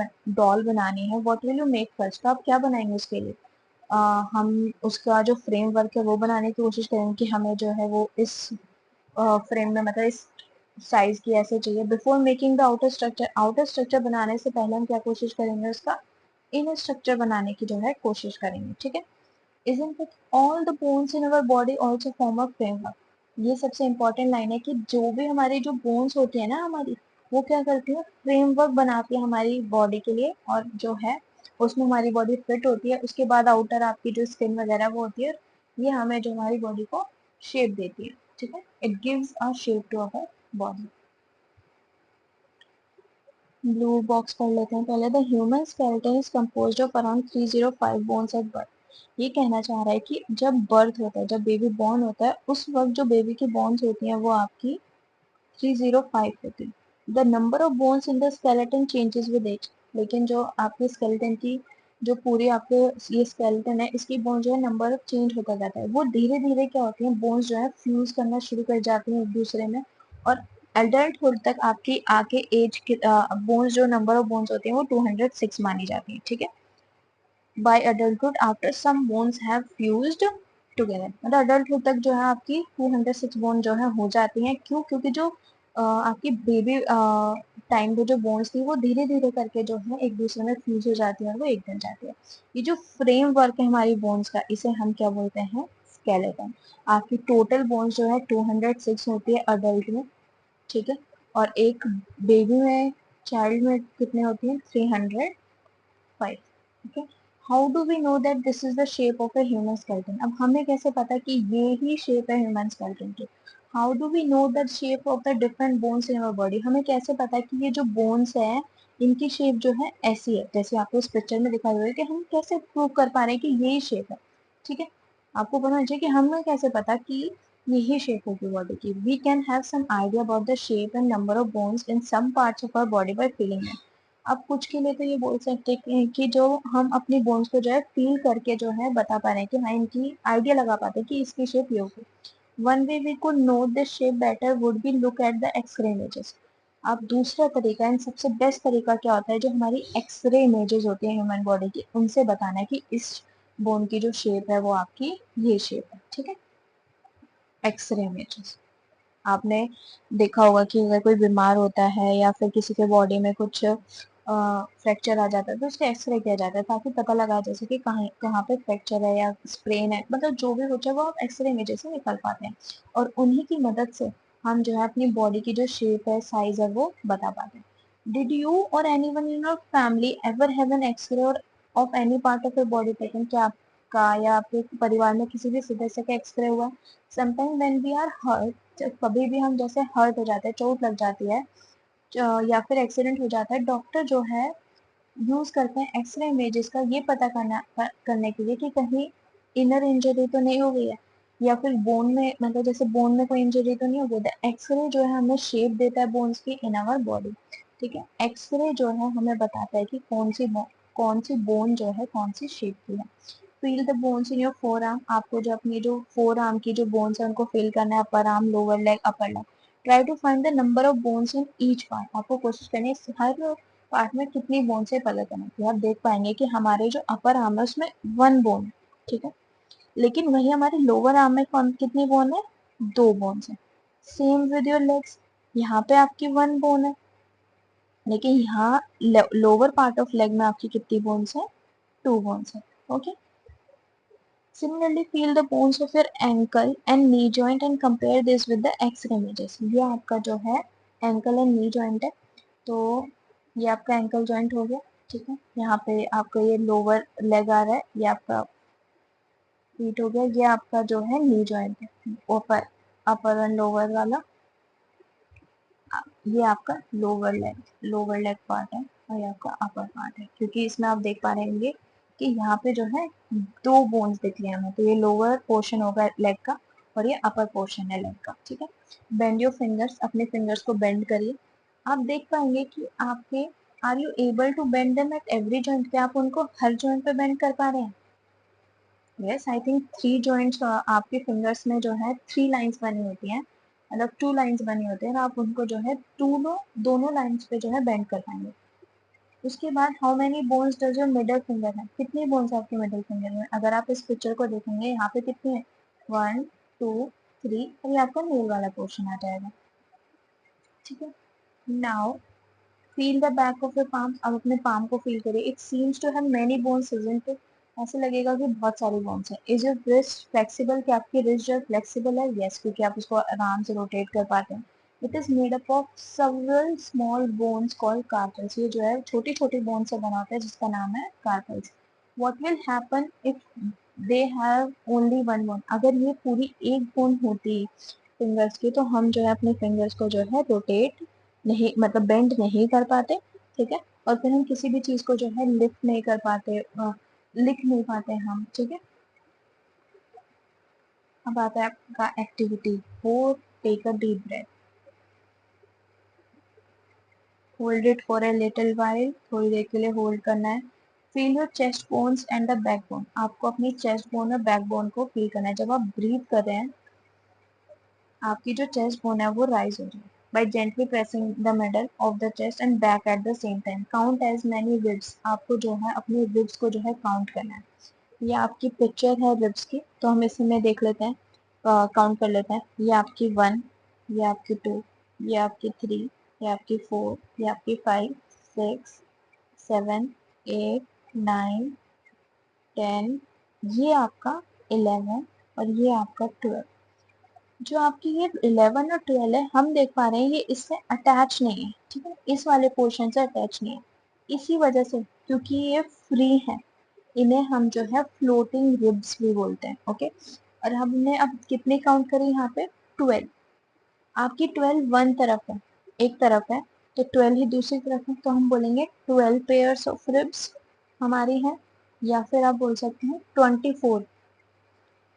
बनानी है, what will you make first, तो आप क्या बनाएंगे उसके लिए। हम उसका जो फ्रेमवर्क है वो बनाने की कोशिश करेंगे कि हमें जो है वो इस फ्रेम में मतलब इस साइज की ऐसे चाहिए। Before making the outer structure बनाने से पहले हम क्या कोशिश करेंगे, उसका इनर स्ट्रक्चर बनाने की जो है कोशिश करेंगे, ठीक है। Isn't it all the bones in our body also form a framework? ये सबसे इम्पोर्टेंट लाइन है कि जो भी हमारी जो बोन्स होती है ना हमारी, वो क्या करती है, फ्रेमवर्क बनाती है हमारी बॉडी के लिए, और जो है उसमें हमारी बॉडी फिट होती है। उसके बाद आउटर आपकी जो स्किन वगैरह वो होती है, ये हमें जो हमारी बॉडी को शेप देती है, ठीक है। It gives a shape to our body. Blue box पढ़ लेते हैं पहले। The human skeleton is composed of around 305 bones at birth. ये कहना चाह रहा है कि जब बर्थ होता है, जब बेबी बॉर्न होता है, उस वक्त जो बेबी की बोन्स होती हैं वो आपकी 305 होती है। The number of bones in the skeleton changes with age. लेकिन जो आपके स्केलेटन की जो पूरी आपके ये स्केलेटन है इसकी बोन जो है नंबर चेंज होता जाता है। वो धीरे धीरे क्या होती है, बोन्स जो है फ्यूज करना शुरू कर जाती हैं एक दूसरे में, और एडल्टहुड तक आपकी आके एज के बोन्स जो नंबर ऑफ बोन्स होती है वो 206 मानी जाती है, ठीक है। By adulthood after some bones have fused together, मतलब अडल्टहुड तक जो है आपकी 206 बोन जो है हो जाती हैं। क्यों, क्योंकि जो आपकी बेबी टाइम पे जो बोन्स थी वो धीरे धीरे करके जो है एक दूसरे में फ्यूज हो जाती है और वो एक बन जाती है। ये जो फ्रेमवर्क है हमारी बोन्स का, इसे हम क्या बोलते हैं, स्केलेटन। आपकी टोटल बोन्स जो है 206 होती है अडल्ट में, ठीक है। और एक बेबी में, चाइल्ड में कितने होती है, 305, ठीक है। How do we know that this is the shape of a human skeleton. अब हमें कैसे पता कि ये ही शेप है ह्यूमन स्केलेटन की। How do we know the shape of the different bones in our body. हमें कैसे पता है कि ये जो बोन्स है इनकी शेप जो है ऐसी है, जैसे आपको इस पिक्चर में दिखाई दे रहा है, कि हम कैसे प्रूव कर पा रहे हैं कि यही शेप है, ठीक है। आपको पता चाहिए कि हमें कैसे पता कि यही शेप होगी बॉडी की। We can have some idea about the shape and number of bones in some parts of our body by feeling it. अब कुछ के लिए तो ये बोल सकते हैं कि जो हम अपनी बोन्स को जो है फील करके जो है बता पा रहे हैं कि हाँ इनकी आइडिया लगा पाते हैं कि इसकी शेप ये होगी। One way we could know this shape better would be look at the x-ray images. अब दूसरा तरीका एंड सबसे बेस्ट तरीका क्या होता है, जो हमारी एक्सरे इमेजेस होती है ह्यूमन बॉडी की, उनसे बताना है कि इस बोन की जो शेप है वो आपकी ये शेप है, ठीक है। एक्सरे इमेजेस आपने देखा होगा कि अगर कोई बीमार होता है या फिर किसी के बॉडी में कुछ फ्रैक्चर आ जाता है तो उसका एक्सरे किया जाता है ताकि पता लगा जैसे कि कहाँ कहाँ पे फ्रैक्चर है या स्प्रेन है, मतलब जो भी कुछ है वो आप एक्सरे इमेजेस से निकाल पाते हैं। और उन्हीं की मदद से हम जो है अपनी बॉडी की जो शेप है, साइज है, वो बता पाते हैं। Did you or anyone in your family ever have an X-ray or of any part of your body taken. क्या आपका या आपके परिवार में किसी भी सदस्य का एक्सरे हुआ। Sometime when we are hurt, जब कभी भी हम जैसे हर्ट हो जाते हैं, चोट लग जाती है, या फिर एक्सीडेंट हो जाता है, डॉक्टर जो है यूज करते हैं एक्सरे इमेजेस का ये पता करने के लिए कि कहीं इनर इंजरी तो नहीं हो गई है, या फिर बोन में, मतलब जैसे बोन में कोई इंजरी तो नहीं हो गई, एक्सरे जो है हमें शेप देता है बोन्स की इन आवर बॉडी। ठीक है, एक्सरे जो है हमें बताता है कि कौन सी बोन जो है कौन सी शेप की है। Feel the bones in your four arm, आपको जो अपनी जो फोर आर्म की जो बोन्स है उनको फील करना है, upper arm, lower leg, upper leg. Try to find the number of bones in each part, आपको कोशिश करनी है हर पार्ट में कितनी बोन्स है पता करना। तो आप देख पाएंगे कि हमारे जो अपर आर्म है उसमें 1 बोन है। ठीक है, लेकिन वही हमारे लोअर आर्म में कौन कितनी बोन है, 2 बोन्स है। सेम विद योर लेग्स, यहाँ पे आपकी 1 बोन है, लेकिन यहाँ लोअर पार्ट ऑफ लेग में आपकी कितनी बोन्स है, 2 बोन्स है। Okay, similarly feel the bones of your ankle and knee joint and compare this with the x-ray images. ये आपका जो है एंकल एंड नी जॉइंट है, तो ये आपका एंकल जॉइंट हो गया। ठीक है, यहाँ पे आपका ये लोअर लेग आ रहा है, ये आपका फीट हो गया, ये आपका जो है नी जॉइंट है, ऊपर अपर एंड लोअर वाला, ये आपका लोअर लेग पार्ट है, और ये आपका अपर पार्ट है। क्योंकि इसमें आप देख पा रहे होंगे कि यहाँ पे जो है 2 बोन्स दिख रहे हैं हमें, तो ये लोअर पोर्शन होगा लेग का और ये अपर पोर्शन है लेग का। ठीक है, बेंड योर फिंगर्स, अपने फिंगर्स को बेंड करिए। आप देख पाएंगे कि आपके are you able to bend them at every joint, क्या आप उनको हर जॉइंट पे बेंड कर पा रहे हैं? यस, आई थिंक 3 जॉइंट्स आपके फिंगर्स में जो है 3 लाइंस बनी होती हैं, मतलब 2 लाइंस बनी होती हैं, और आप उनको जो है दोनों लाइंस पे जो है बेंड कर पाएंगे। उसके बाद how many bones does your middle finger है, कितनी बोन्स आपके मिडल फिंगर में? अगर आप इस पिक्चर को देखेंगे यहाँ पे कितनी है, 1 2 3, और ये आपका नेल वाला पोर्शन आ जाएगा। ठीक है, now feel the back of your palm, अब अपने पाम को फील करिए। It seems to have many bones, isn't it? ऐसे लगेगा कि बहुत सारी बोन्स है। इज योर रिस्ट फ्लेक्सिबल, क्या आपकी रिस्ट जो फ्लेक्सिबल है? यस, क्योंकि आप उसको आराम से रोटेट कर पाते हैं। It is made up of several small bones called carpals, ये जो है छोटी छोटी बोन से बना होता है जिसका नाम है carpals. What will happen if they have only 1 bone, अगर ये पूरी एक बोन होती फिंगर्स की, तो हम जो है अपने फिंगर्स को जो है रोटेट नहीं, मतलब बेंड नहीं कर पाते। ठीक है, और फिर हम किसी भी चीज को जो है लिफ्ट नहीं कर पाते, लिख नहीं पाते हम। ठीक है, अब आता है आपका activity 4, take a deep breath, hold it for a little while, थोड़ी देर के लिए होल्ड करना है। Feel your chest bones and the back bone, आपको अपनी चेस्ट बोन और बैक बोन को फील करना है। जब आप ब्रीथ कर रहे हैं, आपकी जो चेस्ट बोन है वो राइज हो रही है। By gently pressing the middle of the chest and back at the same time, count as many ribs, आपको जो है अपने रिब्स को जो है काउंट करना है। ये आपकी पिक्चर है रिब्स की, तो हम इसे में देख लेते हैं, काउंट कर लेते हैं। ये आपकी 1, ये आपकी 2, ये आपकी 3, ये आपकी 4, ये आपकी 5 6 7 8 9 10, ये आपका 11, और ये आपका 12। जो आपकी ये 11 और 12 है, हम देख पा रहे हैं ये इससे अटैच नहीं है। ठीक है, इस वाले पोर्शन से अटैच नहीं है, इसी वजह से, क्योंकि ये फ्री है, इन्हें हम जो है फ्लोटिंग रिब्स भी बोलते हैं। ओके, और हमने अब कितनी काउंट करी यहाँ पे, 12। आपकी 12 वन तरफ है, एक तरफ है, तो 12 ही दूसरी तरफ है, तो हम बोलेंगे 12 पेयर्स ऑफ रिब्स हमारी है, या फिर आप बोल सकते हैं 24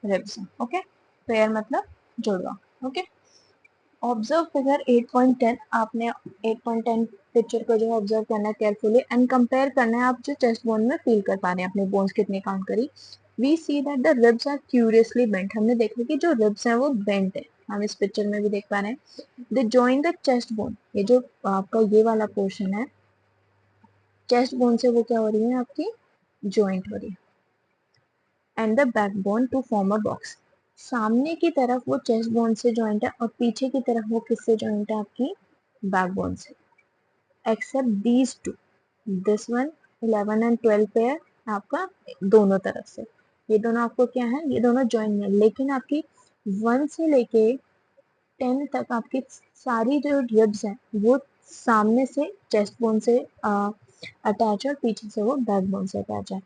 रिब्स है। ओके, पेयर मतलब जुड़वा। ओके, ऑब्जर्व फिगर 8.10, आपने 8.10 पिक्चर को जो है ऑब्जर्व करना है केयरफुली, एंड कंपेयर करना है आप जो चेस्ट बोन में फील कर पा रहे हैं, अपने बोन्स कितनी काउंट करी। We see that the ribs are curiously bent, हमने देखा कि जो रिब्स हैं वो बेंट है, हम इस पिक्चर में भी देख पा रहे हैं। They join the chest bone, ये जो आपका ये वाला पोर्शन है चेस्ट बोन से, वो क्या हो रही है आपकी, जॉइंट हो रही है, and the backbone to form a box, सामने की तरफ वो चेस्ट बोन से जॉइंट है और पीछे की तरफ वो किससे जॉइंट है, आपकी बैकबोन से। Except these two, this one 11 and 12 pair आपका दोनों तरफ से, ये दोनों आपको क्या है, ये दोनों जॉइंट है, लेकिन आपकी 1 से लेके 10 तक आपकी सारी जो रिब्स हैं वो सामने से चेस्ट बोन से अटैच है और पीछे से वो बैक बोन से अटैच है।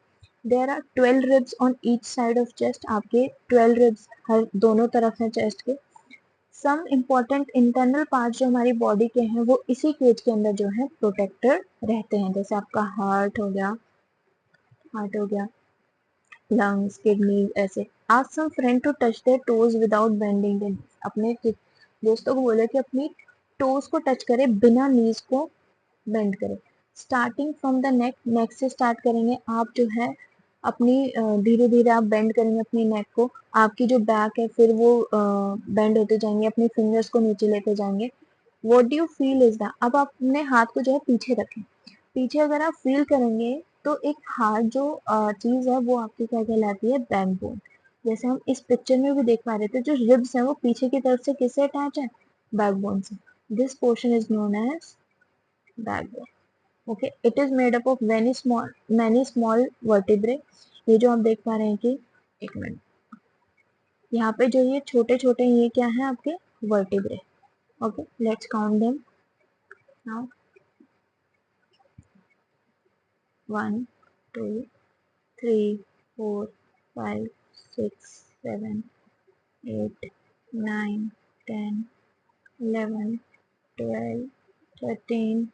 There are 12 ribs on each side of chest, आपके 12 रिब्स हर दोनों तरफ हैं चेस्ट के। सम इम्पॉर्टेंट इंटरनल पार्ट जो हमारी बॉडी के हैं वो इसी केज के अंदर जो है प्रोटेक्टेड रहते हैं, जैसे आपका हार्ट हो गया, लंग्स, किडनी, ऐसे। Ask some friend to touch their toes without bending their knees. अपने दोस्तों को बोले कि अपनी टोज को टच करे बिना नीज को बेंड करे। स्टार्टिंग फ्रॉम द नेक, नेक से स्टार्ट करेंगे आप जो है अपनी, धीरे धीरे आप बेंड करेंगे अपनी नेक को। आपकी जो बैक है फिर वो बेंड होते जाएंगे, अपने फिंगर्स को नीचे लेते जाएंगे। What do you feel is the, अब आप अपने हाथ को जो है पीछे रखें। पीछे अगर आप फील करेंगे तो एक हाथ जो चीज है वो आपकी क्या कहलाती है, बैकबोन। जैसे हम इस पिक्चर में भी देख पा रहे थे, जो रिब्स है वो पीछे की तरफ से किससे अटैच है, बैकबोन से। This portion is known as backbone. Okay, it is made up of many small vertebrae. ये जो आप देख पा रहे हैं कि, एक मिनट, यहाँ पे जो ये छोटे छोटे ये क्या है आपके, vertebrae. Okay, let's count them now. 1 2 3 4 5 6 7 8 9 10 11 12 13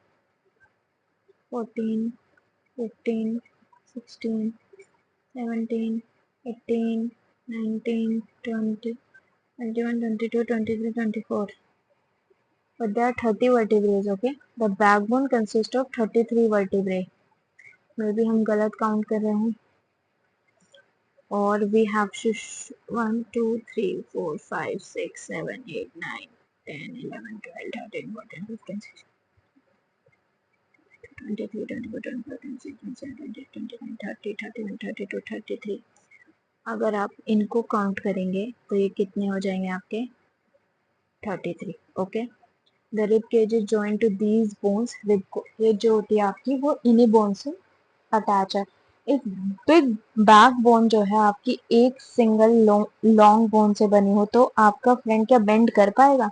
14 15 16 17 18 19 20 21 22 23 24. But there are 30 vertebrae, okay? The backbone consists of 33 vertebrae. Maybe हम गलत काउंट कर रहे हैं। और we have 1 2 3 4 5 6 7 8 9 10 11 12 13 14 15 16 23 24 25 26 27 28 29 30 31 32 33। अगर आप इनको काउंट करेंगे तो ये कितने हो जाएंगे आपके, 33। Okay, the rib cage is joint to these bones. Rib जो होती है आपकी वो इन्हीं बोन से अटैच है। एक बिग बैक बोन जो है आपकी एक सिंगल लॉन्ग बोन से बनी हो तो आपका फ्रेंड क्या बेंड कर पाएगा,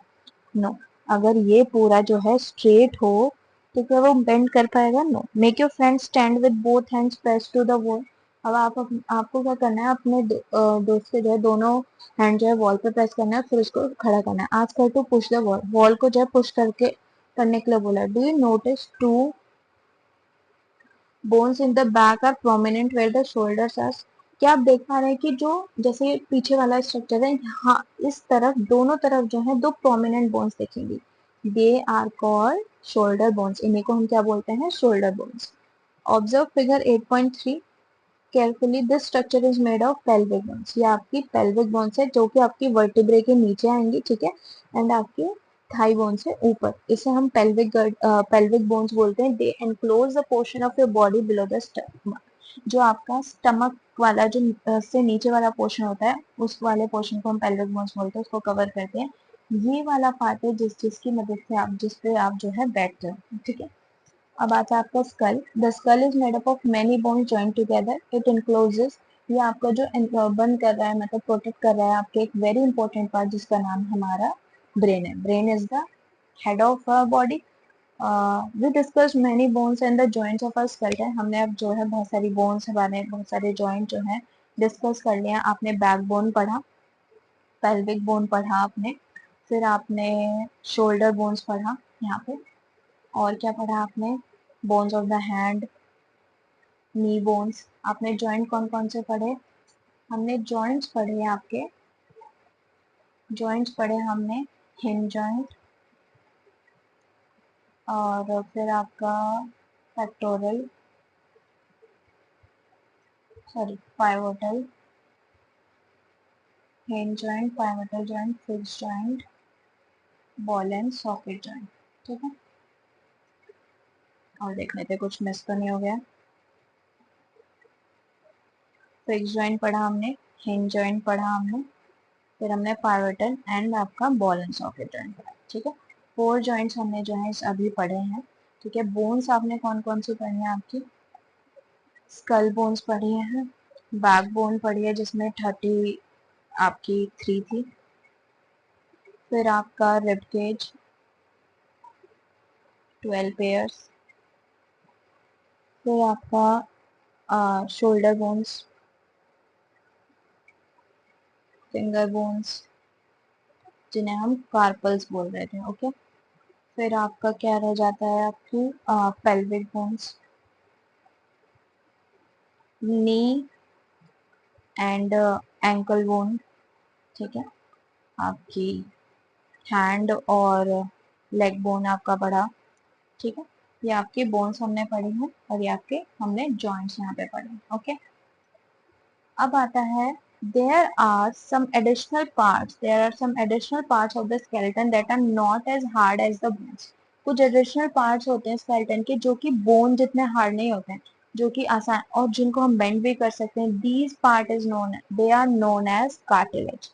नो। अगर ये पूरा जो है स्ट्रेट हो तो क्या वो बेंड कर पाएगा, no. Make your friend stand with both hands press to the wall. अब आपको क्या करना है, अपने दोस्त के जो है दोनों हैंड जो है वॉल पे प्रेस करना है, फिर उसको खड़ा करना है। आज कर to push the wall, wall को जो है पुश करके करने के लिए बोला। Do you notice two bones in the back are prominent where the shoulders are. क्या आप देख पा रहे हैं कि जो जैसे पीछे वाला स्ट्रक्चर है, हाँ, इस तरफ दोनों तरफ जो है दो प्रोमिनेंट बोन्स दिखेंगी। They are called shoulder bones. इन्हीं को हम क्या बोलते हैं, shoulder bones. Observe figure 8.3 carefully. This structure is made of pelvic bones. ये आपकी पेल्विक बोन्स है जो कि आपकी वर्टिब्रे के नीचे आएंगी, ठीक है, एंड आपके थाई बोन से ऊपर। इसे हम पेल्विक बोन्स बोलते हैं। They enclose the portion of your body below the stomach. जो आपका स्टमक वाला जो से नीचे वाला पोर्शन होता है, उस वाले पोर्शन को हम पेल्विक बोन्स बोलते हैं, उसको कवर करते हैं। ये वाला पार्ट है जिसकी मदद से आप, जिस पे आप जो है बैठते हो, ठीक है। अब आता है आपका skull. The skull is made up of many bones joint together. It encloses, ये आपका जो बंद कर रहा है, मतलब प्रोटेक्ट कर रहा है आपके एक वेरी इंपॉर्टेंट पार्ट जिसका नाम हमारा ब्रेन है। Brain is the head of body. We discuss many bones and the joints of our skull है। हमने अब जो है बहुत सारी बोन्स के बारे में, बहुत सारे जॉइंट जो है डिस्कस कर लिया। आपने बैक बोन पढ़ा, पेल्विक बोन पढ़ा आपने, फिर आपने शोल्डर बोन्स पढ़ा यहाँ पे, और क्या पढ़ा आपने, bones of the hand, knee bones. आपने जॉइंट कौन कौन से पढ़े, हमने जॉइंट्स पढ़े आपके, जॉइंट्स पढ़े हमने हिंज जॉइंट, और फिर आपका pectoral, sorry pivotal, hinge joint, pivotal joint, fix joint, ball and socket joint, ठीक है। और देख लेते कुछ मिस तो नहीं हो गया। फिक्स जॉइंट पढ़ा हमने, हिंज जॉइंट पढ़ा हमने, फिर हमने पाइवोटल एंड आपका बॉल एंड सॉकेट जॉइंट पढ़ा, ठीक है। 4 जॉइंट्स हमने जो है अभी पढ़े हैं, ठीक है। बोन्स आपने कौन कौन सी पढ़ी है आपकी, स्कल बोन्स पढ़ी है, बैक बोन पढ़ी है जिसमें 30 आपकी 3 थी, फिर आपका रिब केज 12 पेयर्स, फिर आपका शोल्डर बोन्स, फिंगर बोन्स जिन्हें हम कार्पल्स बोल रहे थे, ओके। फिर आपका क्या रह जाता है, आपकी pelvic bones, knee and ankle bone, ठीक है, आपकी हैंड और लेग बोन आपका पड़ा, ठीक है, ये आपके बोन्स हमने पढ़े हैं और ये आपके हमने जॉइंट्स यहाँ पे पढ़े हैं, ओके। अब आता है there are some additional parts of the skeleton that are not as hard as the bones. कुछ एडिशनल पार्ट्स होते हैं स्केलेटन के जो कि बोन जितने हार्ड नहीं होते हैं, जो कि आसान और जिनको हम बेंड भी कर सकते हैं. These part is known, they are known as cartilage.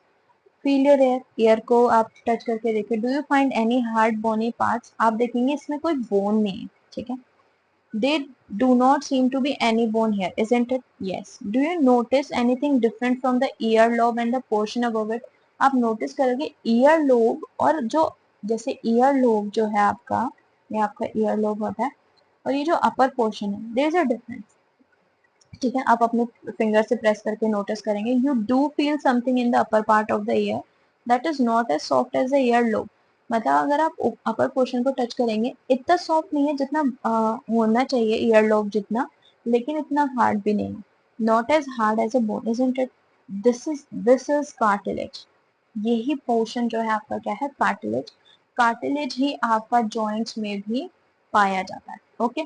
Feel your ear, ear को आप टच करके देखिए. Do you find any hard bony parts? आप देखेंगे इसमें कोई बोन नहीं है, ठीक है. They do not seem to be any bone here, isn't it? Yes. Do you notice anything different from the earlobe and the portion above it? आप notice करोगे ईयर लोब और जो जैसे ईयर लोब जो है आपका, ये आपका ईयर लोब होता है और ये जो अपर पोर्शन है, देयर इज अ डिफरेंस, ठीक है. आप अपने फिंगर से प्रेस करके नोटिस करेंगे. You do feel something in the upper part of the ear that is not as soft as the ear lobe. मतलब अगर आप अपर पोर्शन को टच करेंगे इतना सॉफ्ट नहीं है जितना होना चाहिए ईयर लोब जितना, लेकिन इतना हार्ड भी नहीं है. Not as hard as a bone, isn't it? This is cartilage. यही पोर्शन जो है आपका क्या है? कार्टिलेज. कार्टिलेज ही आपका जॉइंट्स में भी पाया जाता है, okay.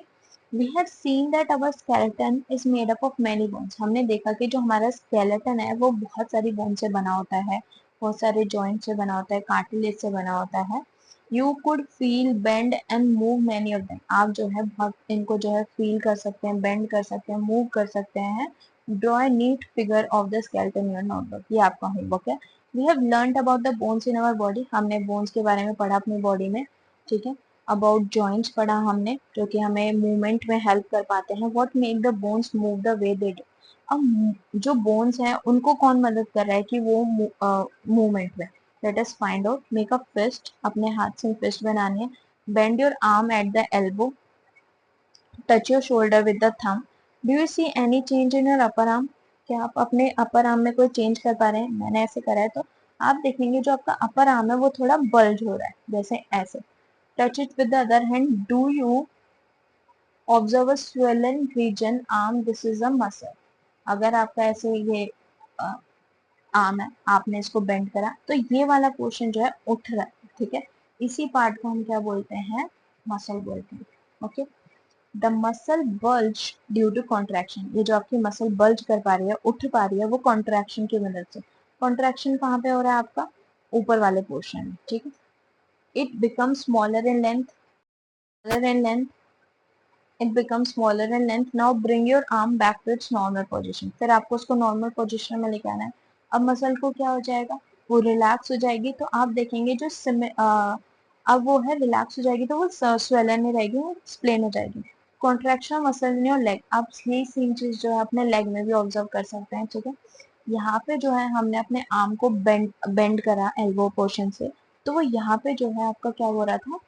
We have seen that our skeleton is made up of many bones. हमने देखा कि जो हमारा skeleton है वो बहुत सारी बोन से बना होता है, बहुत सारे जॉइंट से बना होता है, कार्टिलेज से बना होता है. You could feel, bend and move many of them. आप जो है बहुत इनको जो है फील कर सकते हैं, बेंड कर सकते हैं, मूव कर सकते हैं. Draw a neat figure of the skeleton in your notebook. ये आपका होमवर्क है. We have learned about the bones in our body. हमने बोन्स के बारे में पढ़ा अपनी बॉडी में, ठीक है. अबाउट जॉइंट्स पढ़ा हमने जो कि हमें मूवमेंट में हेल्प कर पाते हैं. What make the bones move the way they do? अब जो बोन्स हैं उनको कौन मदद कर रहा है कि वो मूवमेंट में? Let us find out. Make a fist, अपने हाथ से फिस्ट बनानी है. Bend your arm at the elbow, touch your shoulder with the thumb. Do you see any change in your upper arm? क्या आप अपने अपर आर्म में कोई चेंज कर पा रहे हैं? मैंने ऐसे करा है तो आप देखेंगे जो आपका अपर आर्म है वो थोड़ा बल्ज हो रहा है, जैसे ऐसे. Touch it with the other hand. Do you observe a swollen region? Arm, this is a muscle. अगर आपका ऐसे ये आर्म है, आपने इसको बेंड करा तो ये वाला पोर्शन जो है उठ रहा है, ठीक है. इसी पार्ट को हम क्या बोलते हैं? मसल बोलते हैं, okay. The muscle bulge due to contraction. ये जो आपकी मसल बल्ज कर पा रही है, उठ पा रही है, वो कॉन्ट्रैक्शन की मदद से. कॉन्ट्रैक्शन कहाँ पे हो रहा है? आपका ऊपर वाले पोर्शन में, ठीक है. It become smaller in length, smaller in length, it becomes smaller in length. Now bring your arm back to its normal position. फिर आपको उसको नॉर्मल पोजिशन में लेके आना है. अब मसल को क्या हो जाएगा? वो रिलैक्स हो जाएगी. तो आप देखेंगे जो अब वो है रिलैक्स हो जाएगी तो वो स्वेलन नहीं रहेगी, वो स्प्लेन हो जाएगी. Contraction muscle in your leg. आप यही सेम चीज जो है अपने लेग में भी ऑब्जर्व कर सकते हैं, ठीक है. यहाँ पे जो है हमने अपने आर्म को बेंड करा एल्बो पोर्शन से, तो वो यहाँ पे जो है आपका क्या हो रहा था?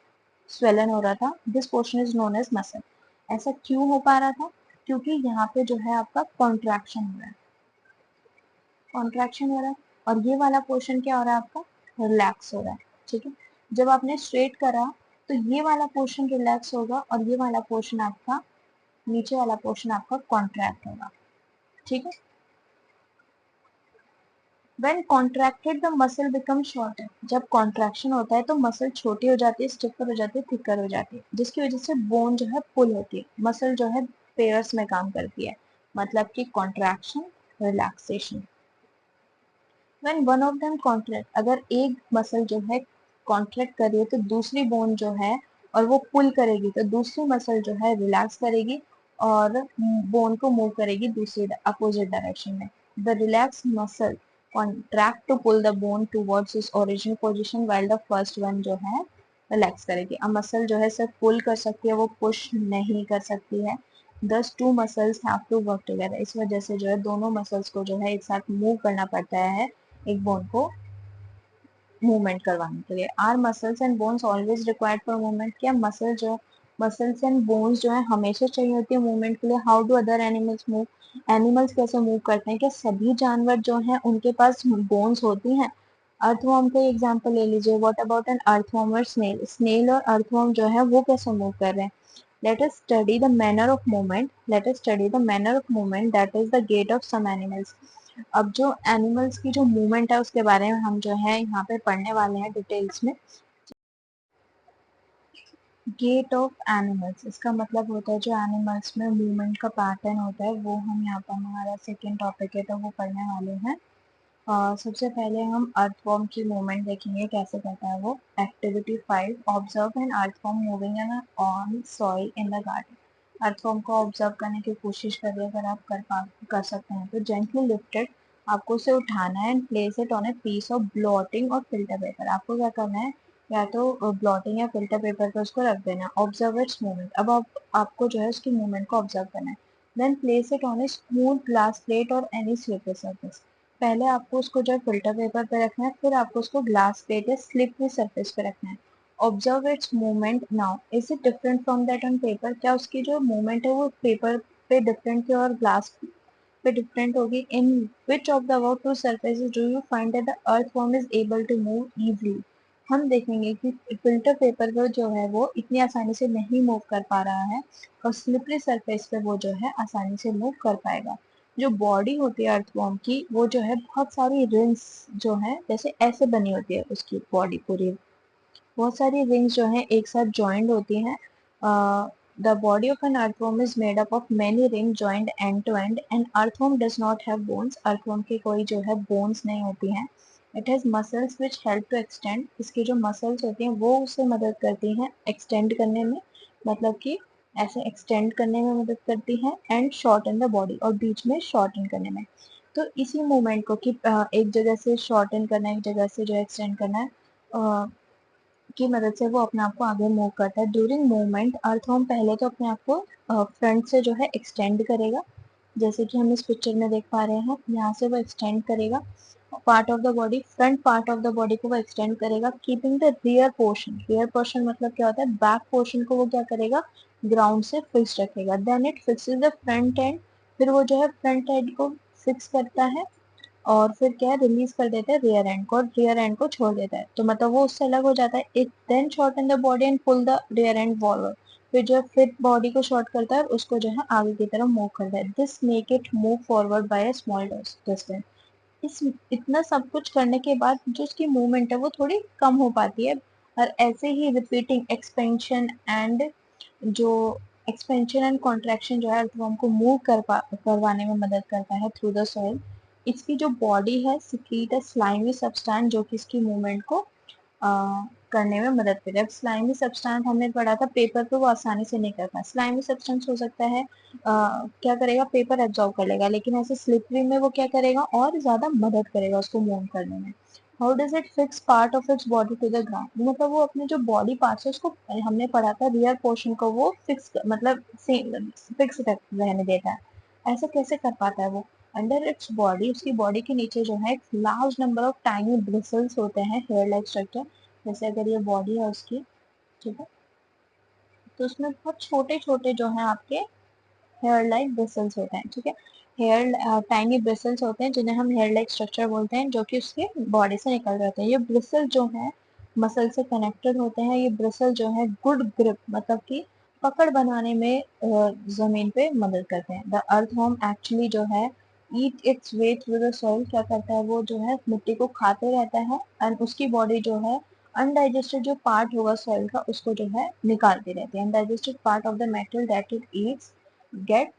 स्वेलन हो रहा था. This portion is known as muscle. ऐसा क्यों हो पा रहा था? क्योंकि यहाँ पे जो है आपका कॉन्ट्रैक्शन हो रहा है, कॉन्ट्रैक्शन हो रहा है. और ये वाला पोर्शन क्या हो रहा है आपका? रिलैक्स हो रहा है, ठीक है. जब आपने स्ट्रेट करा तो ये वाला पोर्शन रिलैक्स होगा और ये वाला पोर्शन आपका, नीचे वाला पोर्शन आपका कॉन्ट्रैक्ट होगा, ठीक है. When contracted the muscle becomes shorter. जब कॉन्ट्रैक्शन होता है तो मसल छोटी हो जाती है, स्टिफर हो जाती है, थिकर हो जाती है, जिसकी वजह से बोन जो है पुल होती है. मसल जो है पेयर्स में काम करती है, मतलब कि contraction, relaxation. When one of them contract, अगर एक मसल जो है कॉन्ट्रैक्ट कर रही है तो दूसरी बोन जो है और वो पुल करेगी तो दूसरी मसल जो है रिलैक्स करेगी और बोन को मूव करेगी दूसरी अपोजिट डायरेक्शन में. The relax muscle contract to pull the bone towards its original position while the first one जो है रिलैक्स करेगी. अब मसल जो है सिर्फ पुल कर सकती है, वो पुश नहीं कर सकती है. Thus two muscles have to work together. इस वजह से जो है दोनों मसल्स को जो है एक साथ मूव करना पड़ता है एक बोन को मूवमेंट करवाने के लिए. Our muscles and bones always required for movement? क्या मसल्स एंड बोन्स जो है हमेशा चाहिए होती है मूवमेंट के लिए? How do other animals move? Animals कैसे मूव करते हैं? क्या सभी जानवर जो हैं उनके पास बोन्स होती हैं? अर्थवर्म का एग्जांपल ले लीजिए. व्हाट अबाउट एन अर्थवर्म और स्नेल? स्नेल और अर्थवर्म जो है वो कैसे मूव कर रहे हैं? Let us study the manner of movement. Let us study the manner of movement that is the gait of some animals. अब जो एनिमल्स की जो मूवमेंट है उसके बारे में हम जो है यहाँ पे पढ़ने वाले हैं डिटेल्स में। गेट ऑफ एनिमल्स, इसका मतलब होता है जो एनिमल्स में मूवमेंट का पैटर्न होता है, वो हम यहाँ पर हमारा सेकेंड टॉपिक है तो वो पढ़ने वाले हैं। सबसे पहले हम अर्थवॉर्म की मूवमेंट देखेंगे कैसे करता है वो। Activity 5, observe an earthworm moving in on soil in the garden. Earthworm को ऑब्जर्व करने की कोशिश करिए, अगर आप कर सकते हैं तो जेंटली लिफ्टेड, आपको उसे उठाना है and place it on a piece of blotting और फिल्टर पेपर। आपको क्या करना है, या तो ब्लॉटिंग या फिल्टर पेपर पर उसको रख देना है। ऑब्जर्व इट्स मूवमेंट, अब आपको जो है उसकी मूवमेंट को ऑब्जर्व करना है। Then place it on a smooth glass plate और एनी स्लिपरी सर्फेस। पहले आपको उसको जो है फिल्टर पेपर पे रखना है, फिर आपको उसको ग्लास प्लेट या स्लिपरी सरफेस पे रखना है। Observe it's movement now, is it different from that on paper, क्या उसकी जो मूवमेंट है वो पेपर पे डिफरेंट है और ग्लास पे डिफरेंट होगी। In which of the above two surfaces do you find that the earthworm is able to move easily. हम देखेंगे कि फिल्टर पेपर पर जो है वो इतनी आसानी से नहीं मूव कर पा रहा है, और स्लिपरी सरफेस पे वो जो है आसानी से मूव कर पाएगा। जो बॉडी होती है अर्थवॉर्म की, वो जो है बहुत सारी रिंग्स जो है जैसे ऐसे बनी होती है उसकी बॉडी पूरी, बहुत सारी रिंग्स जो है एक साथ ज्वाइंट होती हैं। The body of an earthworm is made up of many ring joint end to end. And earthworm does not have bones, earthworm की कोई जो है बोन्स नहीं होती हैं। It has muscles which help to extend, इसकी जो मसल्स होती हैं वो उसे मदद करती हैं एक्सटेंड करने में, मतलब कि ऐसे एक्सटेंड करने में मदद करती हैं। एंड शॉर्टन द बॉडी, और बीच में शॉर्टन करने में। तो इसी मूवमेंट को कि एक जगह से शॉर्टन करना है, एक जगह से जो एक्सटेंड करना है, की मदद से वो अपने आप को आगे मूव करता है। ड्यूरिंग मूवमेंट अर्थवॉर्म पहले तो अपने आप को फ्रंट से जो है एक्सटेंड करेगा, जैसे कि हम इस पिक्चर में देख पा रहे हैं, यहाँ से वो एक्सटेंड करेगा part of the body, front part of the body को वो एक्सटेंड करेगा, keeping the rear portion. Rear portion मतलब क्या होता है, बैक पोर्शन को वो क्या करेगा, ग्राउंड से फिक्स रखेगा। Then it fixes the front end, फिर वो जो है फ्रंट एंड को फिक्स करता है, और फिर क्या है, रिलीज कर देता है रियर एंड को, और रियर एंड को छोड़ देता है, तो मतलब वो उससे अलग हो जाता है। It then shorten the body and pull the rear end forward, फिर जो फिर बॉडी को शॉर्ट करता है और उसको जो है आगे की तरफ मूव करता है। This make it move forward bye a small distance. इस इतना सब कुछ करने के बाद जो उसकी मूवमेंट है वो थोड़ी कम हो पाती है, और ऐसे ही रिपीटिंग एक्सपेंशन एंड जो एक्सपेंशन एंड कॉन्ट्रैक्शन जो है अर्थवर्म को मूव करवाने में मदद करता है थ्रू द सॉइल। इसकी जो बॉडी है सिक्रीट अ स्लाइमी सब्सटेंस, जो कि इसकी मूवमेंट को करने में मदद करेगा। अब स्लाइमी सब्सटेंस हमने पढ़ा था पेपर पे वो आसानी से नहीं करता। स्लाइमी सब्सटेंस हो सकता है क्या करेगा, पेपर एब्जॉर्ब कर लेगा, लेकिन ऐसे स्लिपरी में वो क्या करेगा, और ज्यादा मदद करेगा उसको मूव करने में। How does it fix part of its body to the ground, मतलब वो अपने जो बॉडी पार्ट्स है उसको, हमने पढ़ा था रियर पोर्शन को वो फिक्स मतलब फिक्स रहने देता है। ऐसा कैसे कर पाता है वो, अंडर इट्स बॉडी, उसकी बॉडी के नीचे जो है large number of tiny bristles होते हैं, हेयर लाइक स्ट्रक्चर। जैसे अगर ये बॉडी है उसकी, ठीक है, तो उसमें बहुत छोटे छोटे जो है आपके हेयर लाइक ब्रिसल्स होते हैं, ठीक है। हेयर टाइनी ब्रिसल्स होते हैं जिन्हें हम हेयर लाइक स्ट्रक्चर बोलते हैं, जो कि उसके बॉडी से निकल जाते हैं। ये ब्रिसल जो है मसल से कनेक्टेड होते हैं। ये ब्रिसल जो है गुड ग्रिप मतलब कि पकड़ बनाने में जमीन पे मदद करते हैं। द अर्थवर्म एक्चुअली जो है ईट it's way through the soil, क्या करता है वो जो है मिट्टी को खाते रहता है, एंड उसकी बॉडी जो है अनडाइजेस्टेड जो पार्ट होगा सॉइल का उसको जो है निकालती रहती है। Undigested part of the metal that it eats get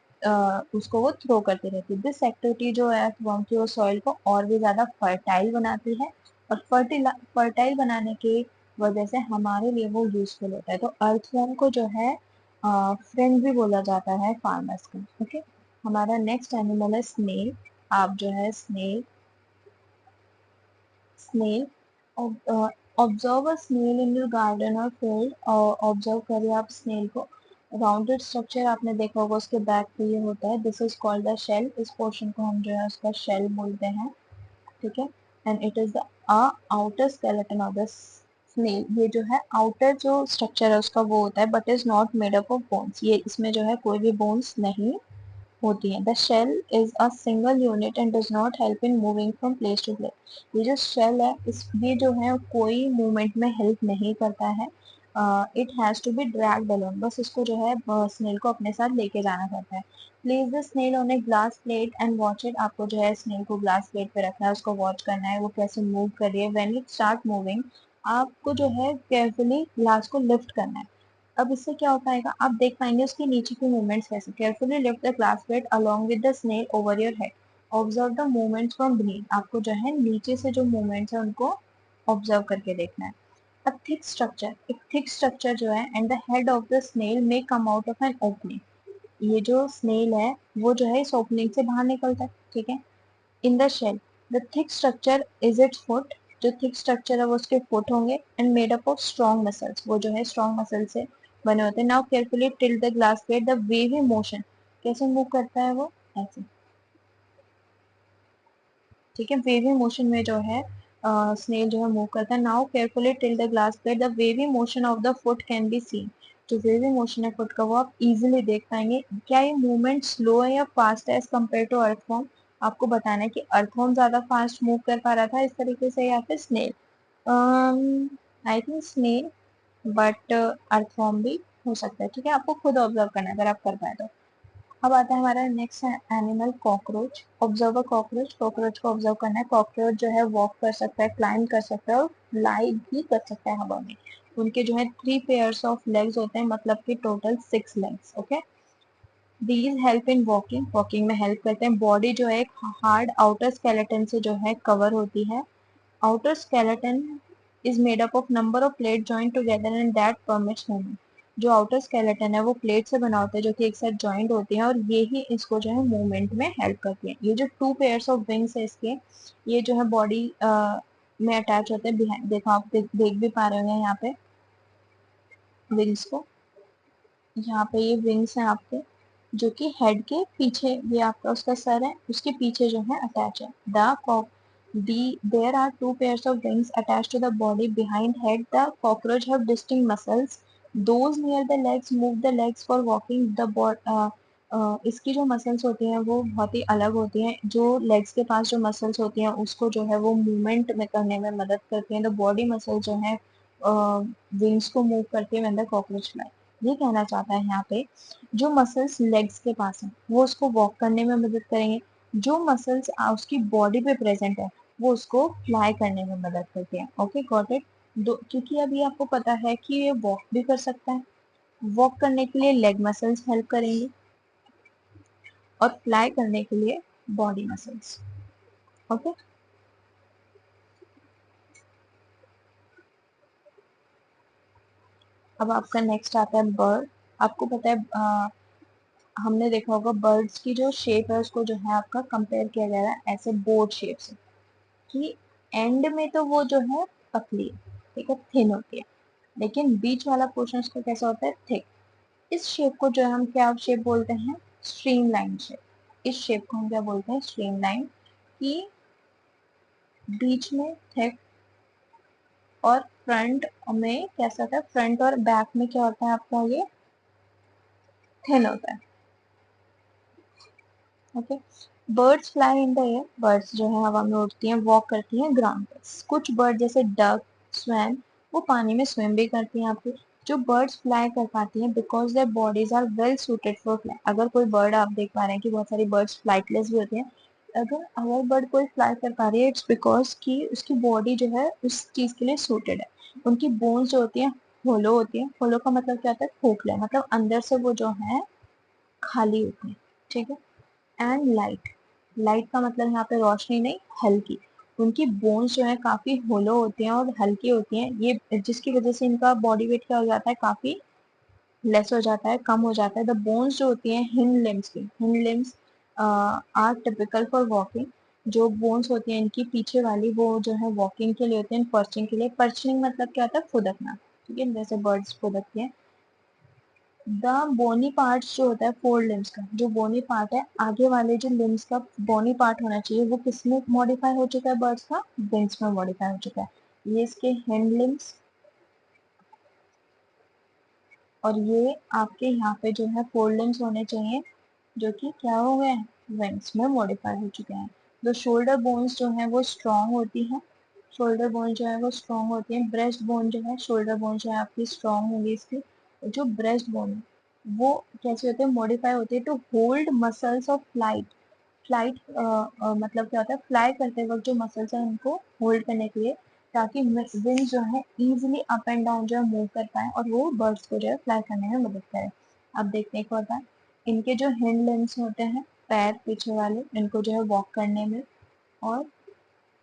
उसको वो थ्रो करती रहती है। दिस एक्टिविटी जो है वर्म की वो सॉइल को और भी ज्यादा फर्टाइल बनाती है, और फर्टाइल बनाने की वजह से हमारे लिए वो यूजफुल होता है। तो अर्थवर्म को जो है फ्रेंड भी बोला जाता है फार्मर्स का। ओके, हमारा नेक्स्ट एनिमल है स्नेल। आप जो है snail snail observe a snail in your garden और फील्ड, और ऑब्जर्व करिए आप स्नेल को। राउंडेड स्ट्रक्चर आपने देखा होगा उसके बैक पे ये होता है, this is called the shell, इस पोर्शन को हम जो है उसका शेल बोलते हैं, ठीक है। And it is the outer skeleton of the snail, ये जो है आउटर जो स्ट्रक्चर है उसका वो होता है, but is not made up of bones, ये इसमें जो है कोई भी बोन्स नहीं होती हैं। The shell is a single unit and does not help in moving from place to place. ये जो शेल है इस ये जो है कोई मूवमेंट में हेल्प नहीं करता है, it has to be dragged alone, बस इसको जो है स्नेल को अपने साथ लेके जाना पड़ता है। Place the snail on a glass plate and watch it, आपको जो है स्नेल को ग्लास प्लेट पे रखना है, उसको वॉच करना है वो कैसे मूव कर रही है। व्हेन इट स्टार्ट मूविंग, आपको जो है केयरफुली ग्लास को लिफ्ट करना है। अब इससे क्या हो पाएगा, आप देख पाएंगे उसके नीचे की मूवमेंट्स कैसे। Carefully lift the glass plate along with the snail over your head, observe the movements from beneath, आपको जो है नीचे से जो मूवमेंट्स है उनको ऑब्जर्व करके देखना है। A thick structure, एक thick structure जो है and the head of the snail may come out of an opening, ये जो snail है वो जो है इस opening से बाहर निकलता है, ठीक है। In the shell, the thick structure is its foot, जो thick structure है वो उसके foot होंगे and made up of strong muscles, वो जो है strong muscles से बने होते हैं। Now carefully tilt the glass plate, the wavy motion, कैसे move करता है वो, ऐसे, ठीक है। वेवी मोशन में जो है स्नेल जो है मूव करता है। Now carefully till the glass plate, the wavy motion of the foot can be seen, जो वेवी मोशन है फुट का वो आप इजीली देख पाएंगे। क्या ये मूवमेंट स्लो है या फास्ट है एज कम्पेयर टू अर्थवॉर्म, आपको बताना है कि अर्थवॉर्म ज्यादा फास्ट मूव कर पा रहा था इस तरीके से या फिर snail. I think snail, but earthworm भी हो सकता है, ठीक है। आपको खुद ऑब्जर्व करना है अगर आप कर पाए तो। अब आता है हमारा next animal cockroach. Observe cockroach, cockroach को ऑब्जर्व करना है। कॉकरोच जो है वॉक कर सकता है, क्लाइंब कर सकता है और फ्लाई भी कर सकता है हवा में। उनके जो है 3 पेयर्स ऑफ लेग्स होते हैं, मतलब कि total 6 legs, okay. These help in walking, walking में हेल्प करते हैं। बॉडी जो है एक हार्ड आउटर स्केलेटन से जो है कवर होती है। Outer skeleton is made up of number of plate joint together and that permits movement, जो आउटर स्केलेटन है वो प्लेट से बना होता है जो कि एक साथ जॉइंट होती हैं और ये ही इसको जो है मूवमेंट में हेल्प करती है। ये जो 2 पेयर्स ऑफ विंग्स है इसके, ये जो है बॉडी में अटैच होते हैं बिहाइंड, देखो आप देख भी पा रहे होंगे यहाँ पे विंग्स को, यहाँ पे ये विंग्स हैं आपके जो कि हेड के पीछे, ये आपका उसका सर है उसके पीछे जो है अटैच है। There are 2 pairs of wings attached to the body behind head. The cockroach have distinct muscles. Those near the legs move the legs for walking. इसकी जो मसल्स होती हैं वो बहुत ही अलग होती हैं। जो लेग्स के पास जो मसल्स होती हैं उसको जो है वो मूवमेंट में करने में मदद करती हैं। तो बॉडी मसल जो है विंग्स को मूव करती है when the cockroach fly. ये कहना चाहता है यहाँ पे जो मसल्स लेग्स के पास हैं वो उसको वॉक करने में मदद करेंगे, जो मसल्स उसकी बॉडी पे प्रेजेंट है वो उसको फ्लाई करने में मदद करते हैं। Okay, got it. क्योंकि अभी आपको पता है कि ये वॉक भी कर सकता है, वॉक करने के लिए लेग मसल्स हेल्प करेंगी और फ्लाई करने के लिए बॉडी मसल्स। ओके, अब आपका नेक्स्ट आता है बर्ड। आपको पता है हमने देखा होगा बर्ड्स की जो शेप है उसको जो है आपका कंपेयर किया गया है ऐसे बोर्ड शेप से, कि एंड में तो वो जो है पतली है, ठीक है, थिन होती है, लेकिन बीच वाला पोर्शन उसका कैसा होता है, थिक। इस शेप को जो है हम क्या शेप बोलते हैं, स्ट्रीमलाइन शेप। इस शेप को हम क्या बोलते हैं, स्ट्रीमलाइन, कि बीच में थिक और फ्रंट में कैसा होता है, फ्रंट और बैक में क्या होता है आपका, ये थिन होता है। Okay, birds fly in the air, birds जो है हवा में उड़ती हैं, वॉक करती हैं ग्राउंड पर। कुछ बर्ड जैसे डक, स्वैन, वो पानी में स्विम भी करती हैं आपकी। जो बर्ड्स फ्लाई कर पाती हैं because their bodies are well suited for fly. अगर कोई बर्ड, आप देख पा रहे हैं कि बहुत सारी बर्ड्स फ्लाइटलेस भी होती हैं, अगर बर्ड कोई फ्लाई कर पा रही है इट्स बिकॉज कि उसकी बॉडी जो है उस चीज के लिए सूटेड है। उनकी बोन्स जो होती हैं होलो होती है। होलो का मतलब क्या होता है, खोखला, मतलब अंदर से वो जो है खाली होती है, ठीक है। एंड लाइट, लाइट का मतलब यहाँ पे रोशनी नहीं, हल्की। उनकी बोन्स जो है काफी होलो होती हैं और हल्की होती हैं, ये जिसकी वजह से इनका बॉडी वेट क्या हो जाता है, काफी लेस हो जाता है, कम हो जाता है। द बोन्स जो होती हैं हिंड लिम्स की, hind limbs are typical for walking. जो बोन्स होती हैं इनकी पीछे वाली वो जो है वॉकिंग के लिए होती हैं, पर्चिंग के लिए। पर्चिंग मतलब क्या होता है, फुदकना, ठीक है, जैसे बर्ड्स फुदकते हैं। द बोनी पार्ट्स जो होता है फोर लिम्स का, जो बोनी पार्ट है आगे वाले जो लिम्स का बोनी पार्ट होना चाहिए वो किसमें मॉडिफाई हो चुका है, बर्ड्स का विंग्स में मॉडिफाई हो चुका है। ये इसके हिंड लिम्स और ये आपके यहाँ पे जो है फोर लिम्स होने चाहिए जो कि क्या हो गए हैं, विंग्स में मॉडिफाई हो चुके हैं। द शोल्डर बोन्स जो है वो स्ट्रॉन्ग होती है, शोल्डर बोन जो है वो स्ट्रॉन्ग होती है, ब्रेस्ट बोन जो है, शोल्डर बोन जो है आपकी स्ट्रॉन्ग होगी इसकी, जो ब्रेस्ट बोन है वो कैसे होते हैं, मॉडिफाई होते हैं to hold muscles of flight. Flight मतलब क्या होता है, फ्लाई करते वक्त जो मसल्स हैं उनको होल्ड करने के लिए, ताकि विंग जो है इजीली अप एंड डाउन जो है मूव कर पाए और वो बर्ड्स को जो है फ्लाई करने में मदद करे। अब देखने को होता है इनके जो हिंड लिम्स होते हैं, पैर पीछे वाले, इनको जो है वॉक करने में और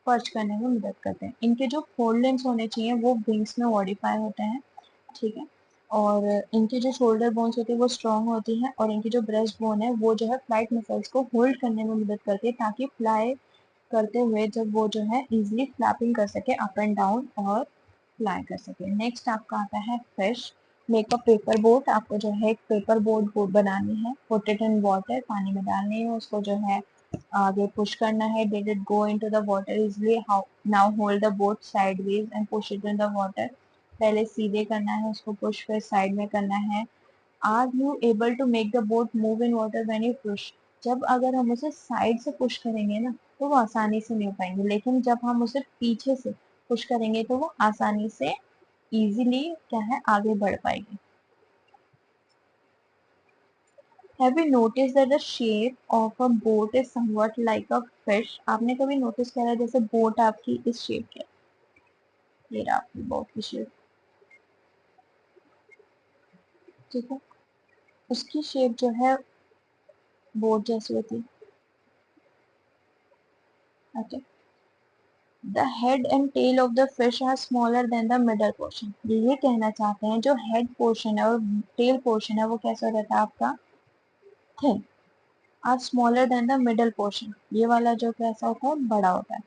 पर्च करने में मदद करते हैं। इनके जो फोर लिम्स होने चाहिए वो विंग्स में मॉडिफाई होते हैं, ठीक है। और इनकी जो शोल्डर बोन्स होती है वो स्ट्रॉन्ग होती है, और इनकी जो ब्रेस्ट बोन है वो जो है फ्लाइट मसल्स को होल्ड करने में मदद करती है, ताकि फ्लाई करते हुए जब वो जो है इजिली फ्लैपिंग कर सके अप एंड डाउन और फ्लाई कर सके। नेक्स्ट आपका आता है fish. Make a paper boat. आपको जो है एक पेपर बोट बनानी है, पुट इट इन वाटर, पानी में डालनी है, उसको जो है आगे पुश करना है। Did it go into the water easily, how now hold the boat sideways and push it in the water. पहले सीधे करना है उसको, पुश फिर साइड में करना है। Are you able to make the boat move in water when you push. जब अगर हम उसे साइड से पुश करेंगे ना तो वो आसानी से नहीं हो पाएंगे, लेकिन जब हम उसे पीछे से पुश करेंगे तो वो आसानी से इजीली क्या है आगे बढ़ पाएगी। Have you noticed that the shape of a boat is somewhat like a fish? आपने कभी नोटिस करा है जैसे बोट आपकी इस शेप की है, ये रहा आपकी बोट की शेप, ठीक है, उसकी शेप जो है बोट जैसी होती है। Okay, the head and tail of the fish are smaller than the middle portion. ये कहना चाहते हैं जो हेड पोर्शन है और टेल पोर्शन है वो कैसा रहता है आपका, thin, are smaller than the middle portion. ये वाला जो कैसा होता है, बड़ा होता है।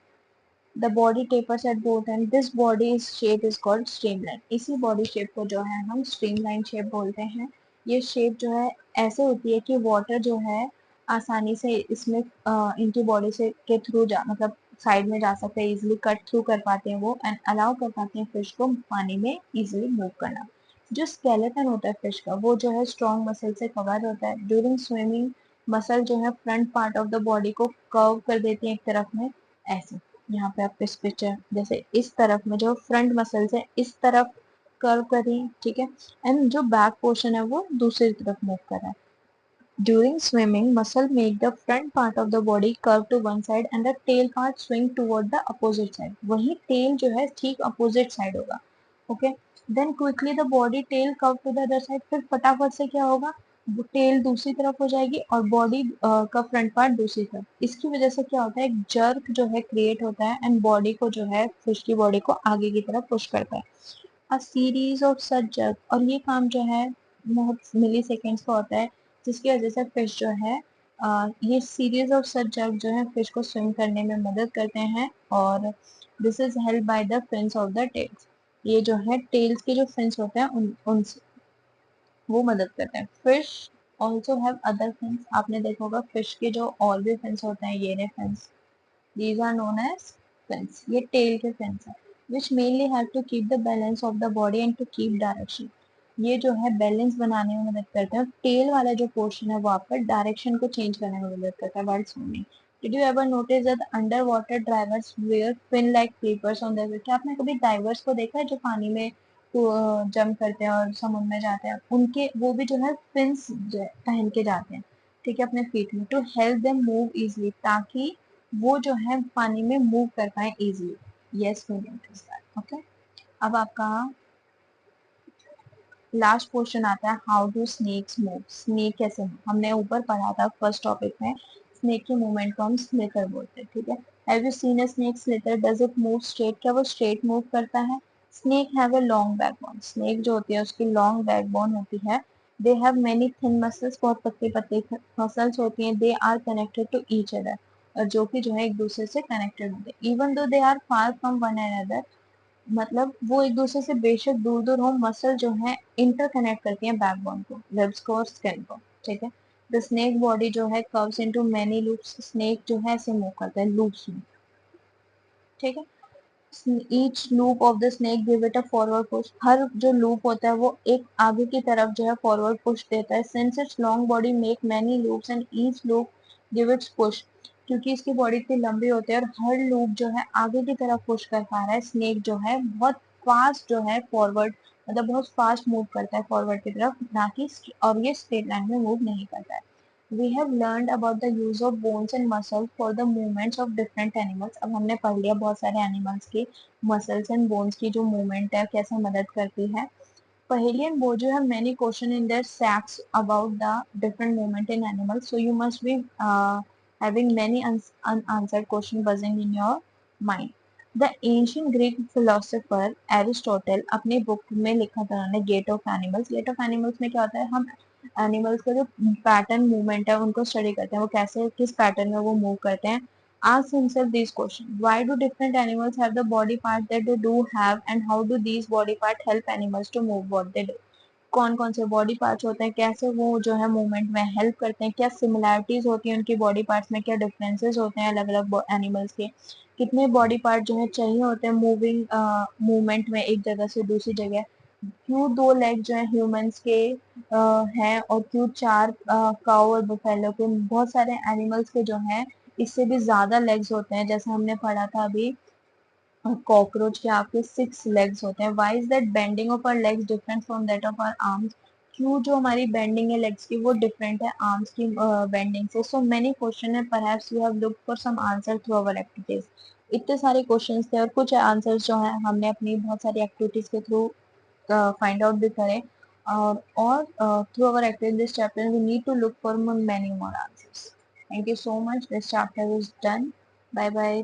The body tapers at both end this body shape is called streamline. इसी बॉडी शेप को जो है हम स्ट्रीमलाइन शेप बोलते हैं। ये शेप जो है ऐसे होती है कि वाटर जो है आसानी से इसमें इनकी बॉडी से के थ्रू जा मतलब साइड में जा सकते हैं, इजिली कट थ्रू कर पाते हैं वो, एंड अलाउ कर पाते हैं फिश को पानी में इजिली मूव करना। जो स्केलेटन होता है फिश का वो जो है स्ट्रॉन्ग मसल से कवर होता है। ड्यूरिंग स्विमिंग मसल जो है front part of the body को कर्व कर देती है एक तरफ में, ऐसे। यहाँ पे आपके इस पिक्चर जैसे इस तरफ में जो फ्रंट मसल्स है इस तरफ कर्व कर रही है, ठीक है, एंड जो बैक पोर्शन है वो दूसरी तरफ मूव कर रहा है। During swimming muscle make the front part of the body curve to one side and the tail part swing toward the opposite side. वही टेल जो है ठीक अपोजिट साइड होगा। Okay, then quickly the body tail curve to the other side. फिर फटाफट से क्या होगा, टेल दूसरी तरफ हो जाएगी और बॉडी का फ्रंट पार्ट दूसरी तरफ। इसकी वजह से क्या होता है, एक जर्क जो है क्रिएट होता है एंड बॉडी को जो है फिश की बॉडी को आगे की तरफ पुश करता है। A series of such jerk, और ये काम जो है बहुत मिली सेकेंड्स का होता है, जिसकी वजह से फिश जो है ये सीरीज ऑफ सच जर्क जो है फिश को स्विम करने में मदद करते हैं। और this is help by the fins of the tails. ये जो है टेल्स के जो फिन्स होते हैं उनसे वो मदद करते हैं। Fish also have other fins. आपने देखा होगा फिश के जो और भी फिन्स होते हैं, ये रहे fins, these are known as fins। ये tail के fins हैं which mainly help to keep the balance of the body and to keep direction। ये जो है बैलेंस बनाने में मदद करते हैं, और टेल वाला जो पोर्शन है वो आपका डायरेक्शन को चेंज करने में मदद करता है while swimming। Did you ever notice that underwater divers wear fin-like flippers on their? क्या आपने कभी डाइवर्स को देखा है जो पानी में जंप करते हैं और समुद्र में जाते हैं, उनके वो भी जो है फिन्स पहन के जाते हैं, ठीक है, अपने फीट में, to help them move easily, ताकि वो जो है पानी में मूव कर पाए easily. Yes we notice that. Okay, अब आपका लास्ट क्वेश्चन आता है, how do snakes move. Snake कैसे मूव, हमने ऊपर पढ़ा था फर्स्ट टॉपिक में, स्नेक के मूवमेंट को हम स्लिथर बोलते हैं, ठीक है। Have you seen a snake slither, does it move straight, क्या वो स्ट्रेट मूव करता है। Snake have a long backbone. Snake जो होती है उसकी लॉन्ग बैकबोन होती है। They have many thin muscles, बहुत पतले पतले मसल्स होती हैं। They are connected to each other, और जो कि जो है एक दूसरे से कनेक्टेड होते हैं। Even though they are far from one another, मतलब वो एक दूसरे से बेशक दूर दूर हो, मसल जो है इंटरकनेक्ट करती है बैकबोन को, रिब्स को और स्किन को, ठीक है। द स्नेक बॉडी जो है curves into many loops. Snake जो है ऐसे मूव करता है लूप्स में, ठीक है। Each loop of the snake give it a forward push. हर जो लूप होता है वो एक आगे की तरफ जो है फॉरवर्ड पुश देता है। Since it's long body make many loops and each loop give its push, क्योंकि इसकी बॉडी इतनी लंबी होती है और हर लूप जो है आगे की तरफ पुश कर पा रहा है। स्नेक जो है बहुत फास्ट जो है फॉरवर्ड, मतलब बहुत फास्ट मूव करता है फॉरवर्ड की तरफ, ना कि और ये स्ट्रेट लाइन में मूव नहीं करता है। We have learned about the use of bones and muscles for the movements of different animals. अब हमने पढ़ लिया बहुत सारे एनिमल्स की मसल्स एंड बोन्स की जो मूवमेंट है कैसे मदद करती है। Paheli and Bojo have many questions in their sacks about the different movement in animals. So you must be having many unanswered questions buzzing in your mind. The ancient Greek philosopher Aristotle अपनी book में लिखा था उन्होंने gait of animals. Gait of animals में क्या होता है, हम एनिमल्स का जो पैटर्न मूवमेंट है उनको स्टडी करते हैं, वो कैसे किस पैटर्न में वो मूव करते हैं। Ask himself these questions. Why do different animals have the body part that they do have and how do these body part help animals to move what they do? कौन कौन से body parts होते हैं, कैसे वो जो है movement में हेल्प करते हैं, क्या सिमिलैरिटीज होती हैं उनकी बॉडी पार्ट्स में, क्या डिफरेंसेस होते हैं अलग अलग एनिमल्स के, कितने बॉडी पार्ट जो है चाहिए होते हैं मूविंग मूवमेंट में एक जगह से दूसरी जगह, क्यों दो लेग जो है ह्यूमंस के हैं और क्यों चार काऊ और बुफेलो के, बहुत सारे एनिमल्स के जो हैं इससे भी ज्यादा लेग्स होते हैं, जैसे हमने पढ़ा था अभी कॉकरोच के आपके 6 लेग्स होते हैं। Why is that bending of our legs different from that of our arms, क्यों जो हमारी बेंडिंग है लेग्स की वो डिफरेंट है आर्म्स की बेंडिंग से। सो मेनी क्वेश्चन है, perhaps you have looked for some answer through our activities. इतने सारे क्वेश्चंस थे और कुछ आंसर्स जो है हमने अपनी बहुत सारी एक्टिविटीज के थ्रू फाइंड आउट भी करें, और through our activity this chapter we need to look for many more answers. Thank you so much, this chapter is done. Bye bye.